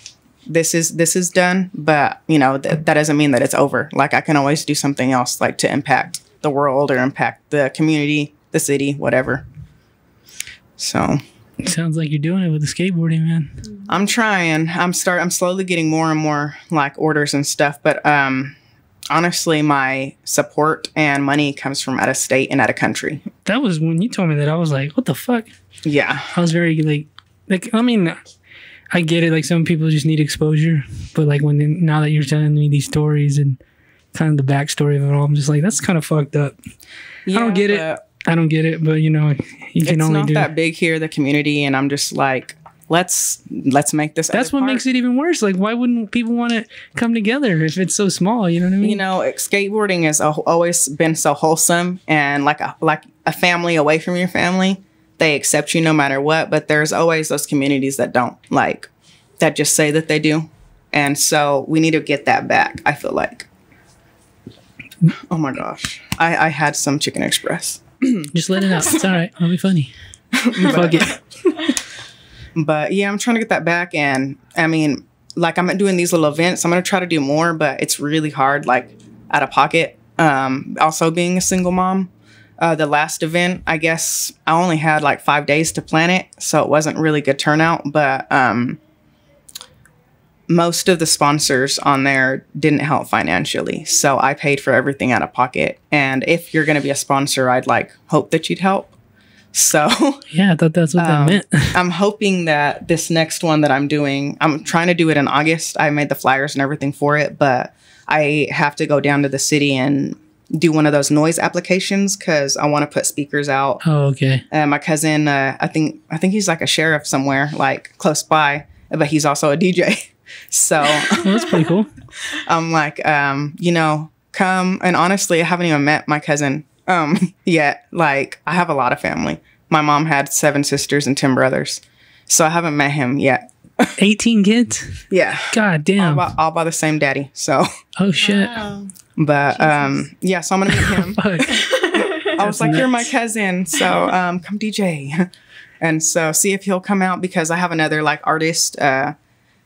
this is done. But, you know, that doesn't mean that it's over. Like, I can always do something else, like to impact the world or impact the community, the city, whatever. So. It sounds like you're doing it with the skateboarding, man. I'm trying. I'm slowly getting more and more like orders and stuff. But, honestly, my support and money comes from out of state and out of country. That was when you told me that. I was like, what the fuck? Yeah. I was very like, I mean, I get it. Like, some people just need exposure. But like, now that you're telling me these stories and kind of the backstory of it all, I'm just like, that's kind of fucked up. Yeah, I don't get it. I don't get it. But, you know, you can only do. It's not that big here, the community. And I'm just like, let's make this. That's what makes it even worse. Like, why wouldn't people want to come together if it's so small? You know what I mean? You know, skateboarding has always been so wholesome and like a family away from your family. They accept you no matter what. But there's always those communities that don't, like, that just say that they do. And so we need to get that back, I feel like. Oh my gosh. I had some Chicken Express. Just let it out. It's all right. It'll be funny. Fuck it. But yeah, I'm trying to get that back. And I mean, like, I'm doing these little events. I'm going to try to do more, but it's really hard, like, out of pocket. Also being a single mom. The last event, I guess I only had like 5 days to plan it. So it wasn't really good turnout. But most of the sponsors on there didn't help financially. So I paid for everything out of pocket. And if you're going to be a sponsor, I'd like hope that you'd help. So yeah, I thought that's what that meant. I'm hoping that this next one that I'm doing, I'm trying to do it in August. I made the flyers and everything for it, but I have to go down to the city and do one of those noise applications because I want to put speakers out. Oh, okay. My cousin, I think he's like a sheriff somewhere, like close by, but he's also a DJ. So that's pretty cool. I'm like, you know, come. And honestly, I haven't even met my cousin yet. Like, I have a lot of family. My mom had 7 sisters and 10 brothers. So I haven't met him yet. 18 kids? Yeah. God damn. All by the same daddy. So. Oh, shit. Wow. But, yeah, so I'm going to meet him. I was like, nuts. You're my cousin. So, come DJ. And so see if he'll come out because I have another, like, artist.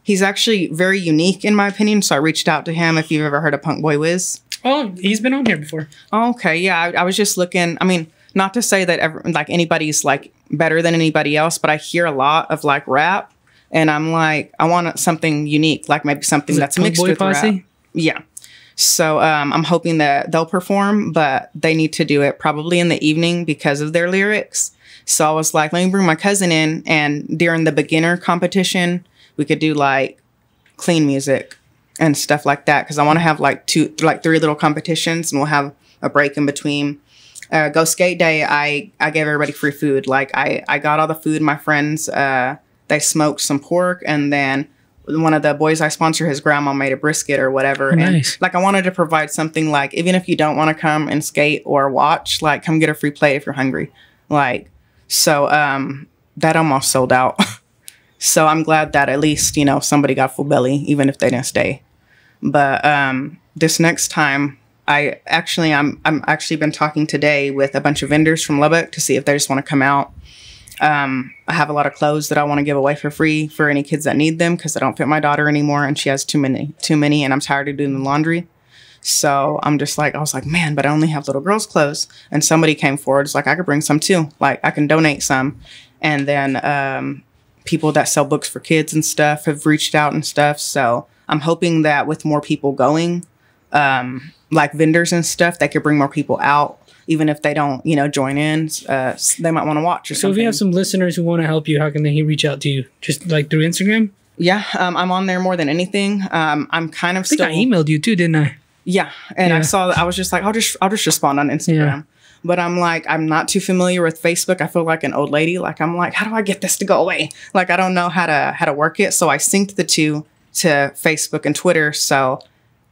He's actually very unique in my opinion. So I reached out to him if you've ever heard of Punk Boy Wiz. Oh, he's been on here before. Oh, okay. Yeah. I was just looking. I mean, not to say that anybody's like better than anybody else, but I hear a lot of like rap and I'm like, I want something unique, like maybe something that's mixed with rap. Yeah. So I'm hoping that they'll perform, but they need to do it probably in the evening because of their lyrics. So I was like, let me bring my cousin in. And during the beginner competition, we could do like clean music and stuff like that. Cause I want to have like 3 little competitions and we'll have a break in between. Go Skate Day. I gave everybody free food. Like I got all the food. My friends, they smoked some pork and then one of the boys I sponsor, his grandma made a brisket or whatever. Nice. And like, I wanted to provide something like, even if you don't want to come and skate or watch, like come get a free plate if you're hungry. Like, so, that almost sold out. So I'm glad that at least, you know, somebody got full belly, even if they didn't stay. But, this next time I'm actually been talking today with a bunch of vendors from Lubbock to see if they just want to come out. I have a lot of clothes that I want to give away for free for any kids that need them because I don't fit my daughter anymore and she has too many and I'm tired of doing the laundry. So I was like, man, but I only have little girls' clothes. And somebody came forward. It's like, I could bring some too. Like I can donate some. And then people that sell books for kids and stuff have reached out and stuff. So I'm hoping that with more people going, like vendors and stuff, that could bring more people out. Even if they don't, you know, join in, they might want to watch or something. So if you have some listeners who want to help you, how can they reach out to you? Just like through Instagram? Yeah, I'm on there more than anything. I'm kind of I emailed you too, didn't I? Yeah, and I saw that. I was just like, I'll just respond on Instagram. Yeah. But I'm like, I'm not too familiar with Facebook. I feel like an old lady. Like, I'm like, how do I get this to go away? Like, I don't know how to work it. So I synced the two to Facebook and Twitter. So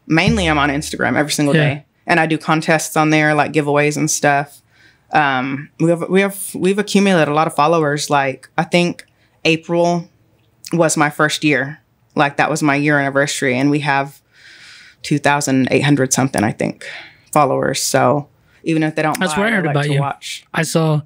mainly I'm on Instagram every single day. And I do contests on there, like giveaways and stuff. We've accumulated a lot of followers. Like, I think April was my first year. Like, that was my year anniversary, and we have 2,800 something, I think, followers. So even if they don't, that's where I heard about you. Watch. I saw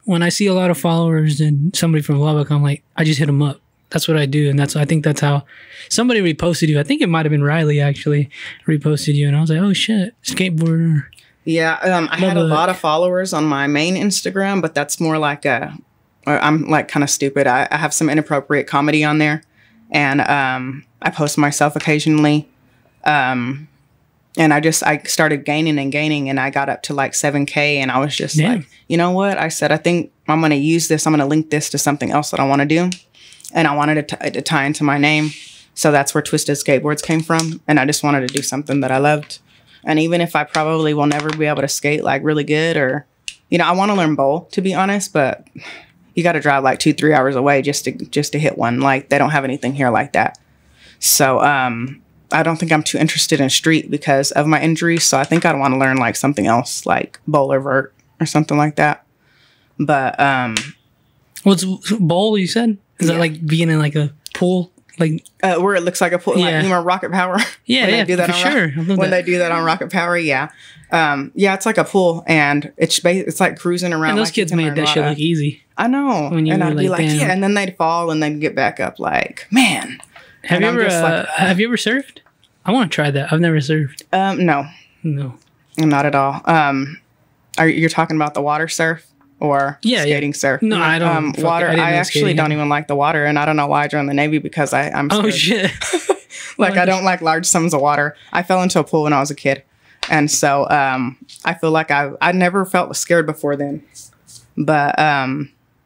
when I see a lot of followers and somebody from Lubbock, I'm like, I just hit them up. That's what I do, and I think that's how somebody reposted you. I think it might have been Riley actually reposted you, and I was like, oh shit, skateboarder. Yeah, I had a lot of followers on my main Instagram, but that's more like I'm like kind of stupid. I have some inappropriate comedy on there, and I post myself occasionally, and I started gaining, and I got up to like 7K, and I was just like, you know what? I said, I think I'm gonna use this. I'm gonna link this to something else that I want to do. And I wanted it to tie into my name. So that's where Twisted Skateboards came from. And I just wanted to do something that I loved. And even if I probably will never be able to skate like really good, or, you know, I want to learn bowl, to be honest, but you got to drive like 2-3 hours away just to hit one. Like, they don't have anything here like that. So I don't think I'm too interested in street because of my injuries. So I think I'd want to learn like something else, like bowl or vert or something like that. But what's bowl, you said? Is that like being in like a pool? Like where it looks like a pool, like, you know, Rocket Power? Yeah, they do that for sure. When they do that on Rocket Power, yeah. It's like a pool, and it's like cruising around. And those like kids made that shit look easy. I know. And I'd be like, yeah, and then they'd fall, and they'd get back up like, man. Have you ever surfed? I want to try that. I've never surfed. No. No. Not at all. You're talking about the water surf? Or skating surf. No, I don't. Water. I actually don't even like the water, and I don't know why I joined the Navy because I'm scared. Oh shit! Like, I don't like large sums of water. I fell into a pool when I was a kid, and so I feel like I never felt scared before then. But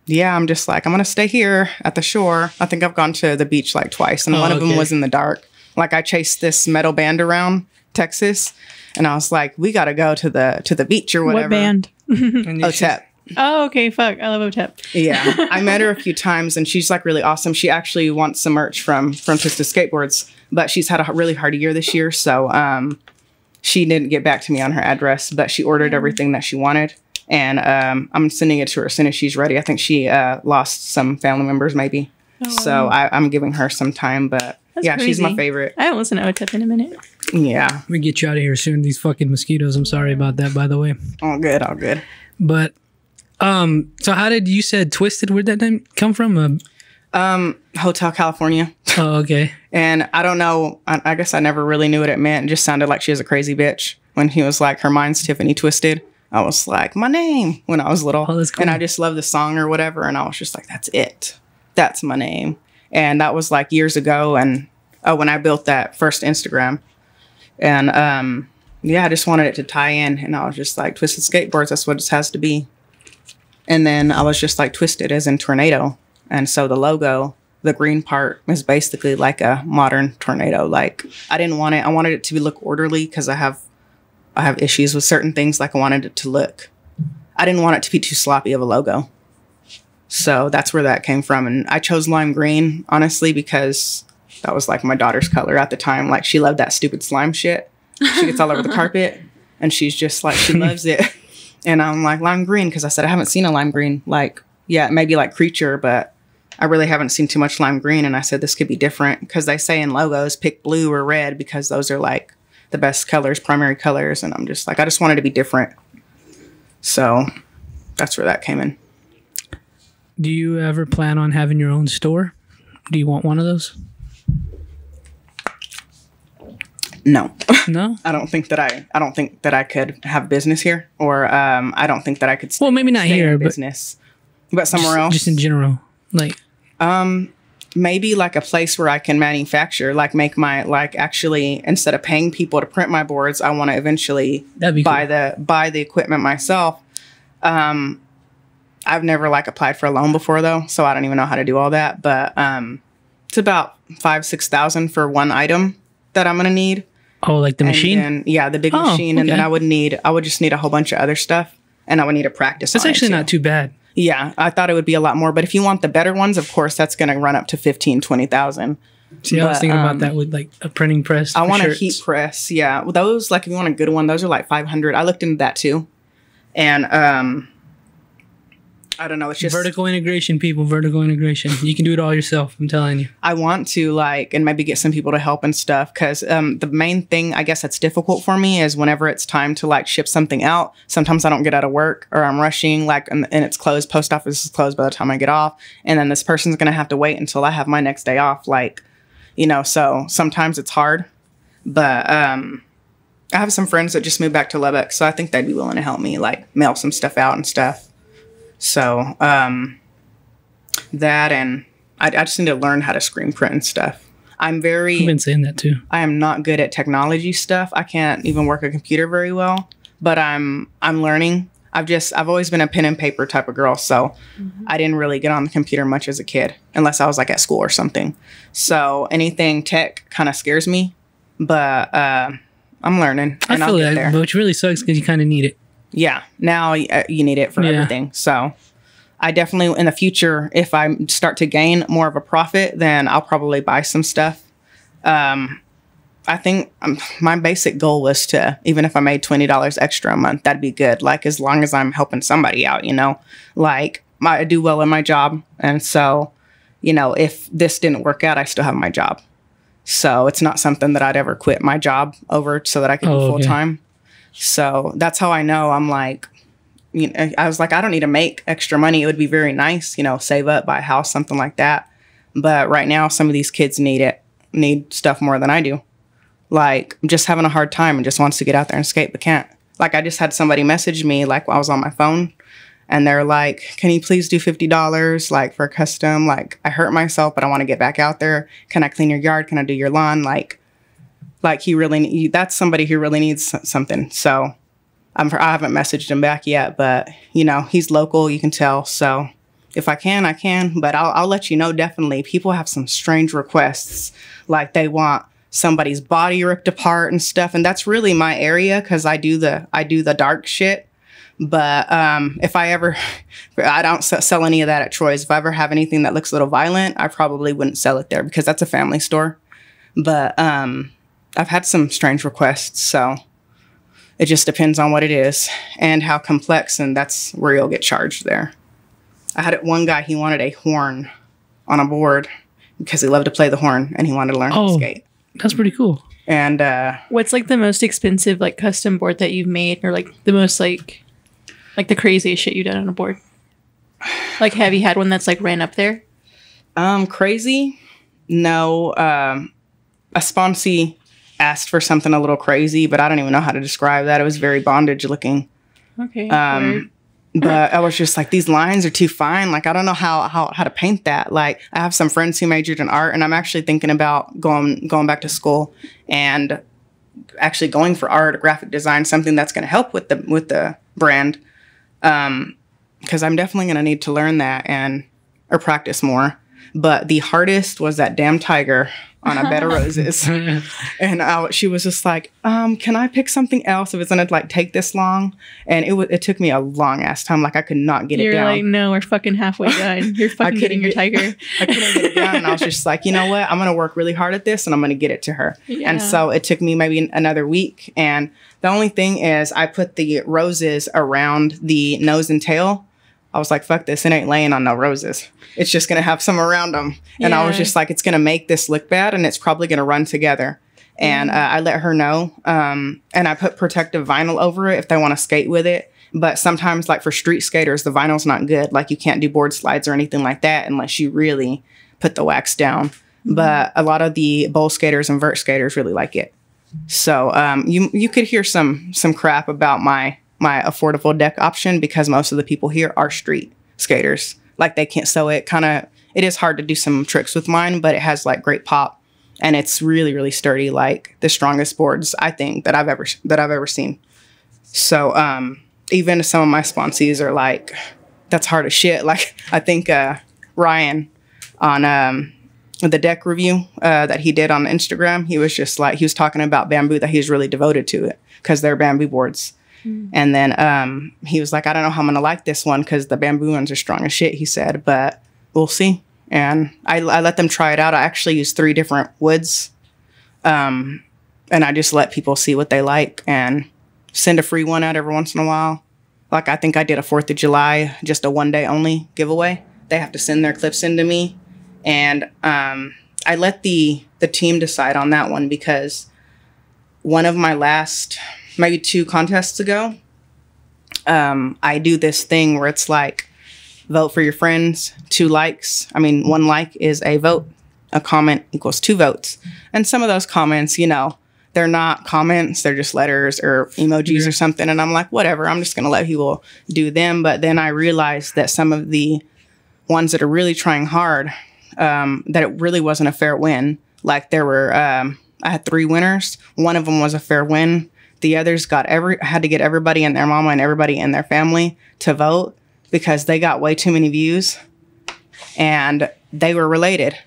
yeah, I'm just like, I'm gonna stay here at the shore. I think I've gone to the beach like twice, and one of them was in the dark. Like, I chased this metal band around Texas, and I was like, we got to go to the beach or whatever. What band? OTEP. Oh, okay. Fuck. I love OTEP. Yeah. I met her a few times, and she's like really awesome. She actually wants some merch from Twisted Skateboards, but she's had a really hard year this year. So she didn't get back to me on her address, but she ordered everything that she wanted. And I'm sending it to her as soon as she's ready. I think she lost some family members maybe. Oh, so I'm giving her some time, but that's crazy. She's my favorite. I haven't listened to OTEP in a minute. Yeah. We get you out of here soon. These fucking mosquitoes. I'm sorry about that, by the way. All good. But so how did you said Twisted? Where'd that name come from? Hotel California. Oh, okay. And I don't know. I guess I never really knew what it meant. It just sounded like she was a crazy bitch. When he was like, her mind's Tiffany Twisted, I was like, my name, when I was little. Oh, that's cool. And I just loved the song or whatever. And I was just like, that's it. That's my name. And that was like years ago. And when I built that first Instagram. And I just wanted it to tie in. And I was just like, Twisted Skateboards, that's what it has to be. And then I was just like, Twisted as in tornado. And so the logo, the green part, is basically like a modern tornado. Like, I didn't want it. I wanted it to look orderly because I have issues with certain things. Like, I wanted it to look. I didn't want it to be too sloppy of a logo. So that's where that came from. And I chose lime green, honestly, because that was like my daughter's color at the time. Like, she loved that stupid slime shit. She gets all over the carpet, and she's just like, she loves it. And I'm like, lime green, because I said I haven't seen a lime green. Like, yeah, maybe like Creature, but I really haven't seen too much lime green. And I said this could be different, because they say in logos, pick blue or red, because those are like the best colors, primary colors. And I'm just like, I just wanted to be different. So that's where that came in. Do you ever plan on having your own store? Do you want one of those? No. No? I don't think that I could have business here, or I don't think that I could maybe not here, but business. But somewhere else. Just in general. Like, Maybe like a place where I can manufacture, like make my, like actually instead of paying people to print my boards, I want to eventually buy the equipment myself. I've never like applied for a loan before though, so I don't even know how to do all that. But it's about $5,000-6,000 for one item that I'm gonna need. Oh, like the machine? Then, yeah, the big machine, and then I would just need a whole bunch of other stuff, and I would need to practice. That's actually not too bad. Yeah, I thought it would be a lot more, but if you want the better ones, of course, that's going to run up to 15,000-20,000. See, I was thinking about that with like a printing press. I want a heat press. Yeah, well, those, like if you want a good one, those are like 500. I looked into that too, and I don't know. It's just vertical integration, people. Vertical integration. You can do it all yourself. I'm telling you. I want to like, and maybe get some people to help and stuff. Cause, the main thing I guess that's difficult for me is whenever it's time to like ship something out, sometimes I don't get out of work or I'm rushing like, and it's closed. Post office is closed by the time I get off. And then this person's going to have to wait until I have my next day off. Like, you know, so sometimes it's hard, but, I have some friends that just moved back to Lubbock. So I think they'd be willing to help me like mail some stuff out and stuff. So, that, and I just need to learn how to screen print and stuff. I've been saying that too. I am not good at technology stuff. I can't even work a computer very well, but I'm learning. I've always been a pen and paper type of girl. So I didn't really get on the computer much as a kid, unless I was like at school or something. So anything tech kind of scares me, but, I'm learning. I feel that, which really sucks because you kind of need it. Yeah, now you need it for everything. So I definitely, in the future, if I start to gain more of a profit, then I'll probably buy some stuff. I think my basic goal was to, even if I made $20 extra a month, that'd be good. Like, as long as I'm helping somebody out, you know, like I do well in my job. And so, you know, if this didn't work out, I still have my job. So it's not something that I'd ever quit my job over so that I could do full time. So that's how I know. I'm like, you know, I was like, I don't need to make extra money. It would be very nice, you know, save up, buy a house, something like that. But right now, some of these kids need stuff more than I do. Like, I'm just having a hard time and just wants to get out there and skate, but can't. Like, I just had somebody message me, like, while I was on my phone, and they're like, can you please do $50, like, for a custom? Like, I hurt myself, but I want to get back out there. Can I clean your yard? Can I do your lawn? Like that's somebody who really needs something. So I haven't messaged him back yet, but you know, he's local, you can tell. So if I can, I can, but I'll let you know. Definitely. People have some strange requests. Like they want somebody's body ripped apart and stuff. And that's really my area. Cause I do the dark shit. But, if I don't sell any of that at Troy's. If I ever have anything that looks a little violent, I probably wouldn't sell it there because that's a family store. But, I've had some strange requests, so it just depends on what it is and how complex, and that's where you'll get charged there. I had one guy, he wanted a horn on a board because he loved to play the horn and he wanted to learn how to skate. That's pretty cool. And what's like the most expensive like custom board that you've made, or like the most like the craziest shit you've done on a board? Like, have you had one that's like ran up there? Crazy? No. A sponsee asked for something a little crazy, but I don't even know how to describe that. It was very bondage looking. Okay. But I was just like, these lines are too fine. Like, I don't know how to paint that. Like, I have some friends who majored in art, and I'm actually thinking about going back to school and actually going for art or graphic design, something that's going to help with the brand. Because I'm definitely going to need to learn that or practice more. But the hardest was that damn tiger on a bed of roses. And she was just like, can I pick something else if it's going to like take this long? And it took me a long ass time. Like I could not get it down. You're like, no, we're fucking halfway done. You're fucking getting your tiger. I couldn't get it down. And I was just like, you know what? I'm going to work really hard at this and I'm going to get it to her. Yeah. And so it took me maybe another week. And the only thing is I put the roses around the nose and tail. I was like, fuck this. It ain't laying on no roses. It's just going to have some around them. And I was just like, it's going to make this look bad and it's probably going to run together. And I let her know. And I put protective vinyl over it if they want to skate with it. But sometimes, like for street skaters, the vinyl's not good. Like you can't do board slides or anything like that unless you really put the wax down. But a lot of the bowl skaters and vert skaters really like it. So you could hear some crap about my affordable deck option because most of the people here are street skaters. Like they can't, so it it is hard to do some tricks with mine, but it has like great pop, and it's really, really sturdy, like the strongest boards I think that I've ever seen. So even some of my sponsees are like, that's hard as shit. Like I think Ryan on the deck review that he did on Instagram, he was just like, he was talking about bamboo, that he's really devoted to it because they're bamboo boards. And then he was like, I don't know how I'm gonna like this one because the bamboo ones are strong as shit, he said, but we'll see. And I let them try it out. I actually used 3 different woods, and I just let people see what they like and send a free one out every once in a while. Like I think I did a 4th of July, just a 1 day only giveaway. They have to send their clips in to me. And I let the team decide on that one because one of my last, maybe 2 contests ago, I do this thing where it's like, vote for your friends, 2 likes. I mean, 1 like is a vote. A comment equals 2 votes. And some of those comments, you know, they're not comments, they're just letters or emojis or something. And I'm like, whatever, I'm just going to let people do them. But then I realized that some of the ones that are really trying hard, that it really wasn't a fair win. Like there were, I had 3 winners. One of them was a fair win. The others I had to get everybody and their mama and everybody in their family to vote because they got way too many views and they were related,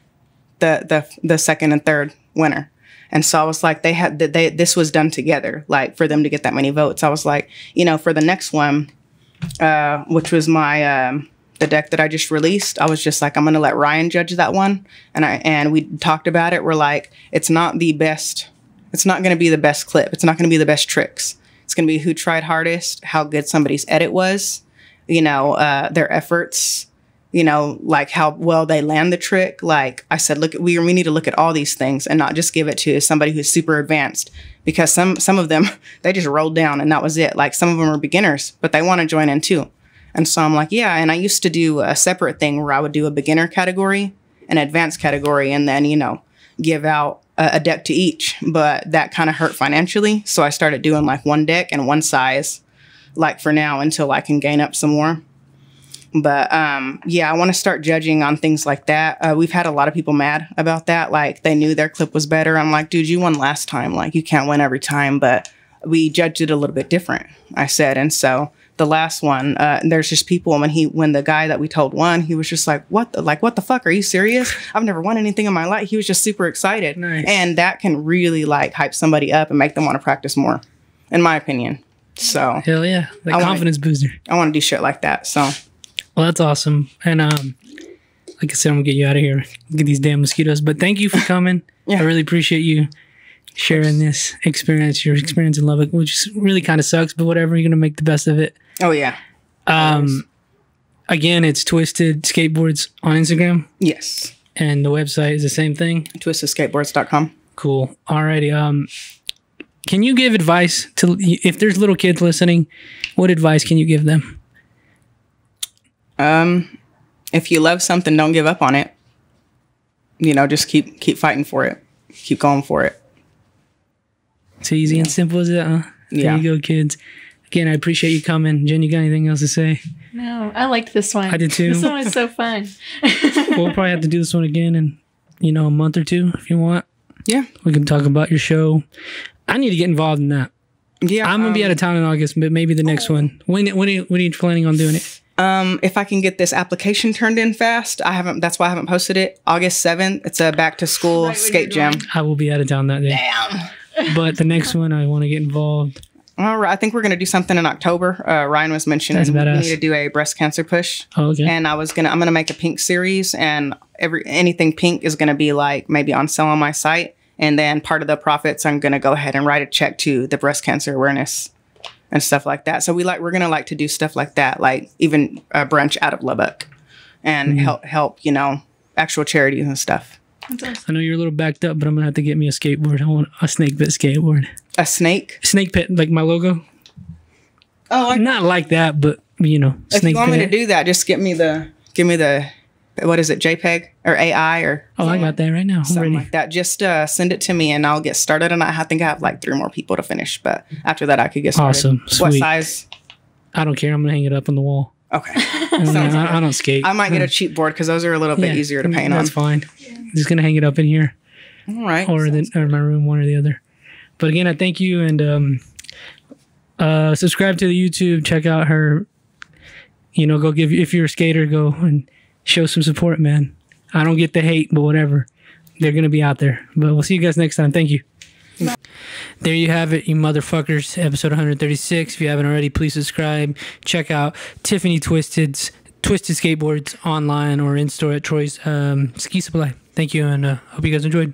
the second and third winner. And so I was like, this was done together, like for them to get that many votes. I was like, you know, for the next one, which was my, the deck that I just released, I was just like, I'm going to let Ryan judge that one. And we talked about it. We're like, it's not the best. It's not going to be the best clip. It's not going to be the best tricks. It's going to be who tried hardest, how good somebody's edit was, you know, their efforts, you know, like how well they land the trick. Like I said, look, we need to look at all these things and not just give it to somebody who's super advanced, because some of them, they just rolled down and that was it. Like some of them are beginners, but they want to join in too. And so I'm like, yeah. And I used to do a separate thing where I would do a beginner category, an advanced category, and then, you know, give out a deck to each. But that kind of hurt financially. So I started doing like 1 deck and 1 size, like for now, until I can gain up some more. But yeah, I want to start judging on things like that. We've had a lot of people mad about that. Like they knew their clip was better. I'm like, dude, you won last time. Like you can't win every time, but we judged it a little bit different, I said. And so the last one, there's just people when the guy that we told won, he was just like, what the fuck? Are you serious? I've never won anything in my life. He was just super excited. Nice. And that can really like hype somebody up and make them want to practice more, in my opinion. So hell yeah, the confidence booster. I want to do shit like that. So. Well, that's awesome. And like I said, I'm gonna get you out of here, get these damn mosquitoes. But thank you for coming. Yeah. I really appreciate you sharing this experience, your experience in Lubbock, which really kind of sucks, but whatever, you're gonna make the best of it. Oh yeah. Again, it's Twisted Skateboards on Instagram. Yes. And the website is the same thing. twistedskateboards.com. Cool. Alrighty. Can you give advice to, if there's little kids listening, what advice can you give them? If you love something, don't give up on it. You know, just keep fighting for it. Keep going for it. It's easy and simple as that, huh? Yeah. There you go, kids. Again, I appreciate you coming. Jen, you got anything else to say? No, I liked this one. I did too. This one was so fun. We'll probably have to do this one again in, you know, a month or 2 if you want. Yeah. We can talk about your show. I need to get involved in that. Yeah. I'm going to be out of town in August, but maybe the next one. When are you planning on doing it? If I can get this application turned in fast, that's why I haven't posted it. August 7th, it's a back to school skate jam. I will be out of town that day. Damn. But the next one, I want to get involved. All right. I think we're going to do something in October. Ryan was mentioning we need to do a breast cancer push. Oh, okay. And I'm going to make a pink series, and anything pink is going to be like maybe on sale on my site. And then part of the profits, I'm going to go ahead and write a check to the breast cancer awareness and stuff like that. So we're going to like to do stuff like that, like even a branch out of Lubbock and help, you know, actual charities and stuff. I know you're a little backed up, but I'm going to have to get me a skateboard. I want a snake pit skateboard. A snake? Snake pit, like my logo. Oh, not like that, but you know, if you want me to do that, just give me the, what is it, JPEG or AI or? Oh, I got that right now. Something like that. Just send it to me and I'll get started. And I think I have like 3 more people to finish, but after that I could get started. Awesome. Sweet. What size? I don't care. I'm going to hang it up on the wall. Okay. I don't skate. I might get a cheap board because those are a little bit easier to paint on. That's fine. Just gonna hang it up in here. All right. Or my room, one or the other. But again, I thank you, and subscribe to the YouTube. Check out her. Go if you're a skater, go and show some support, man. I don't get the hate, but whatever. They're gonna be out there. But we'll see you guys next time. Thank you. There you have it, you motherfuckers. Episode 136. If you haven't already, please subscribe. Check out Tiffany Twisted Skateboards online or in store at Troy's Ski Supply. Thank you, and hope you guys enjoyed.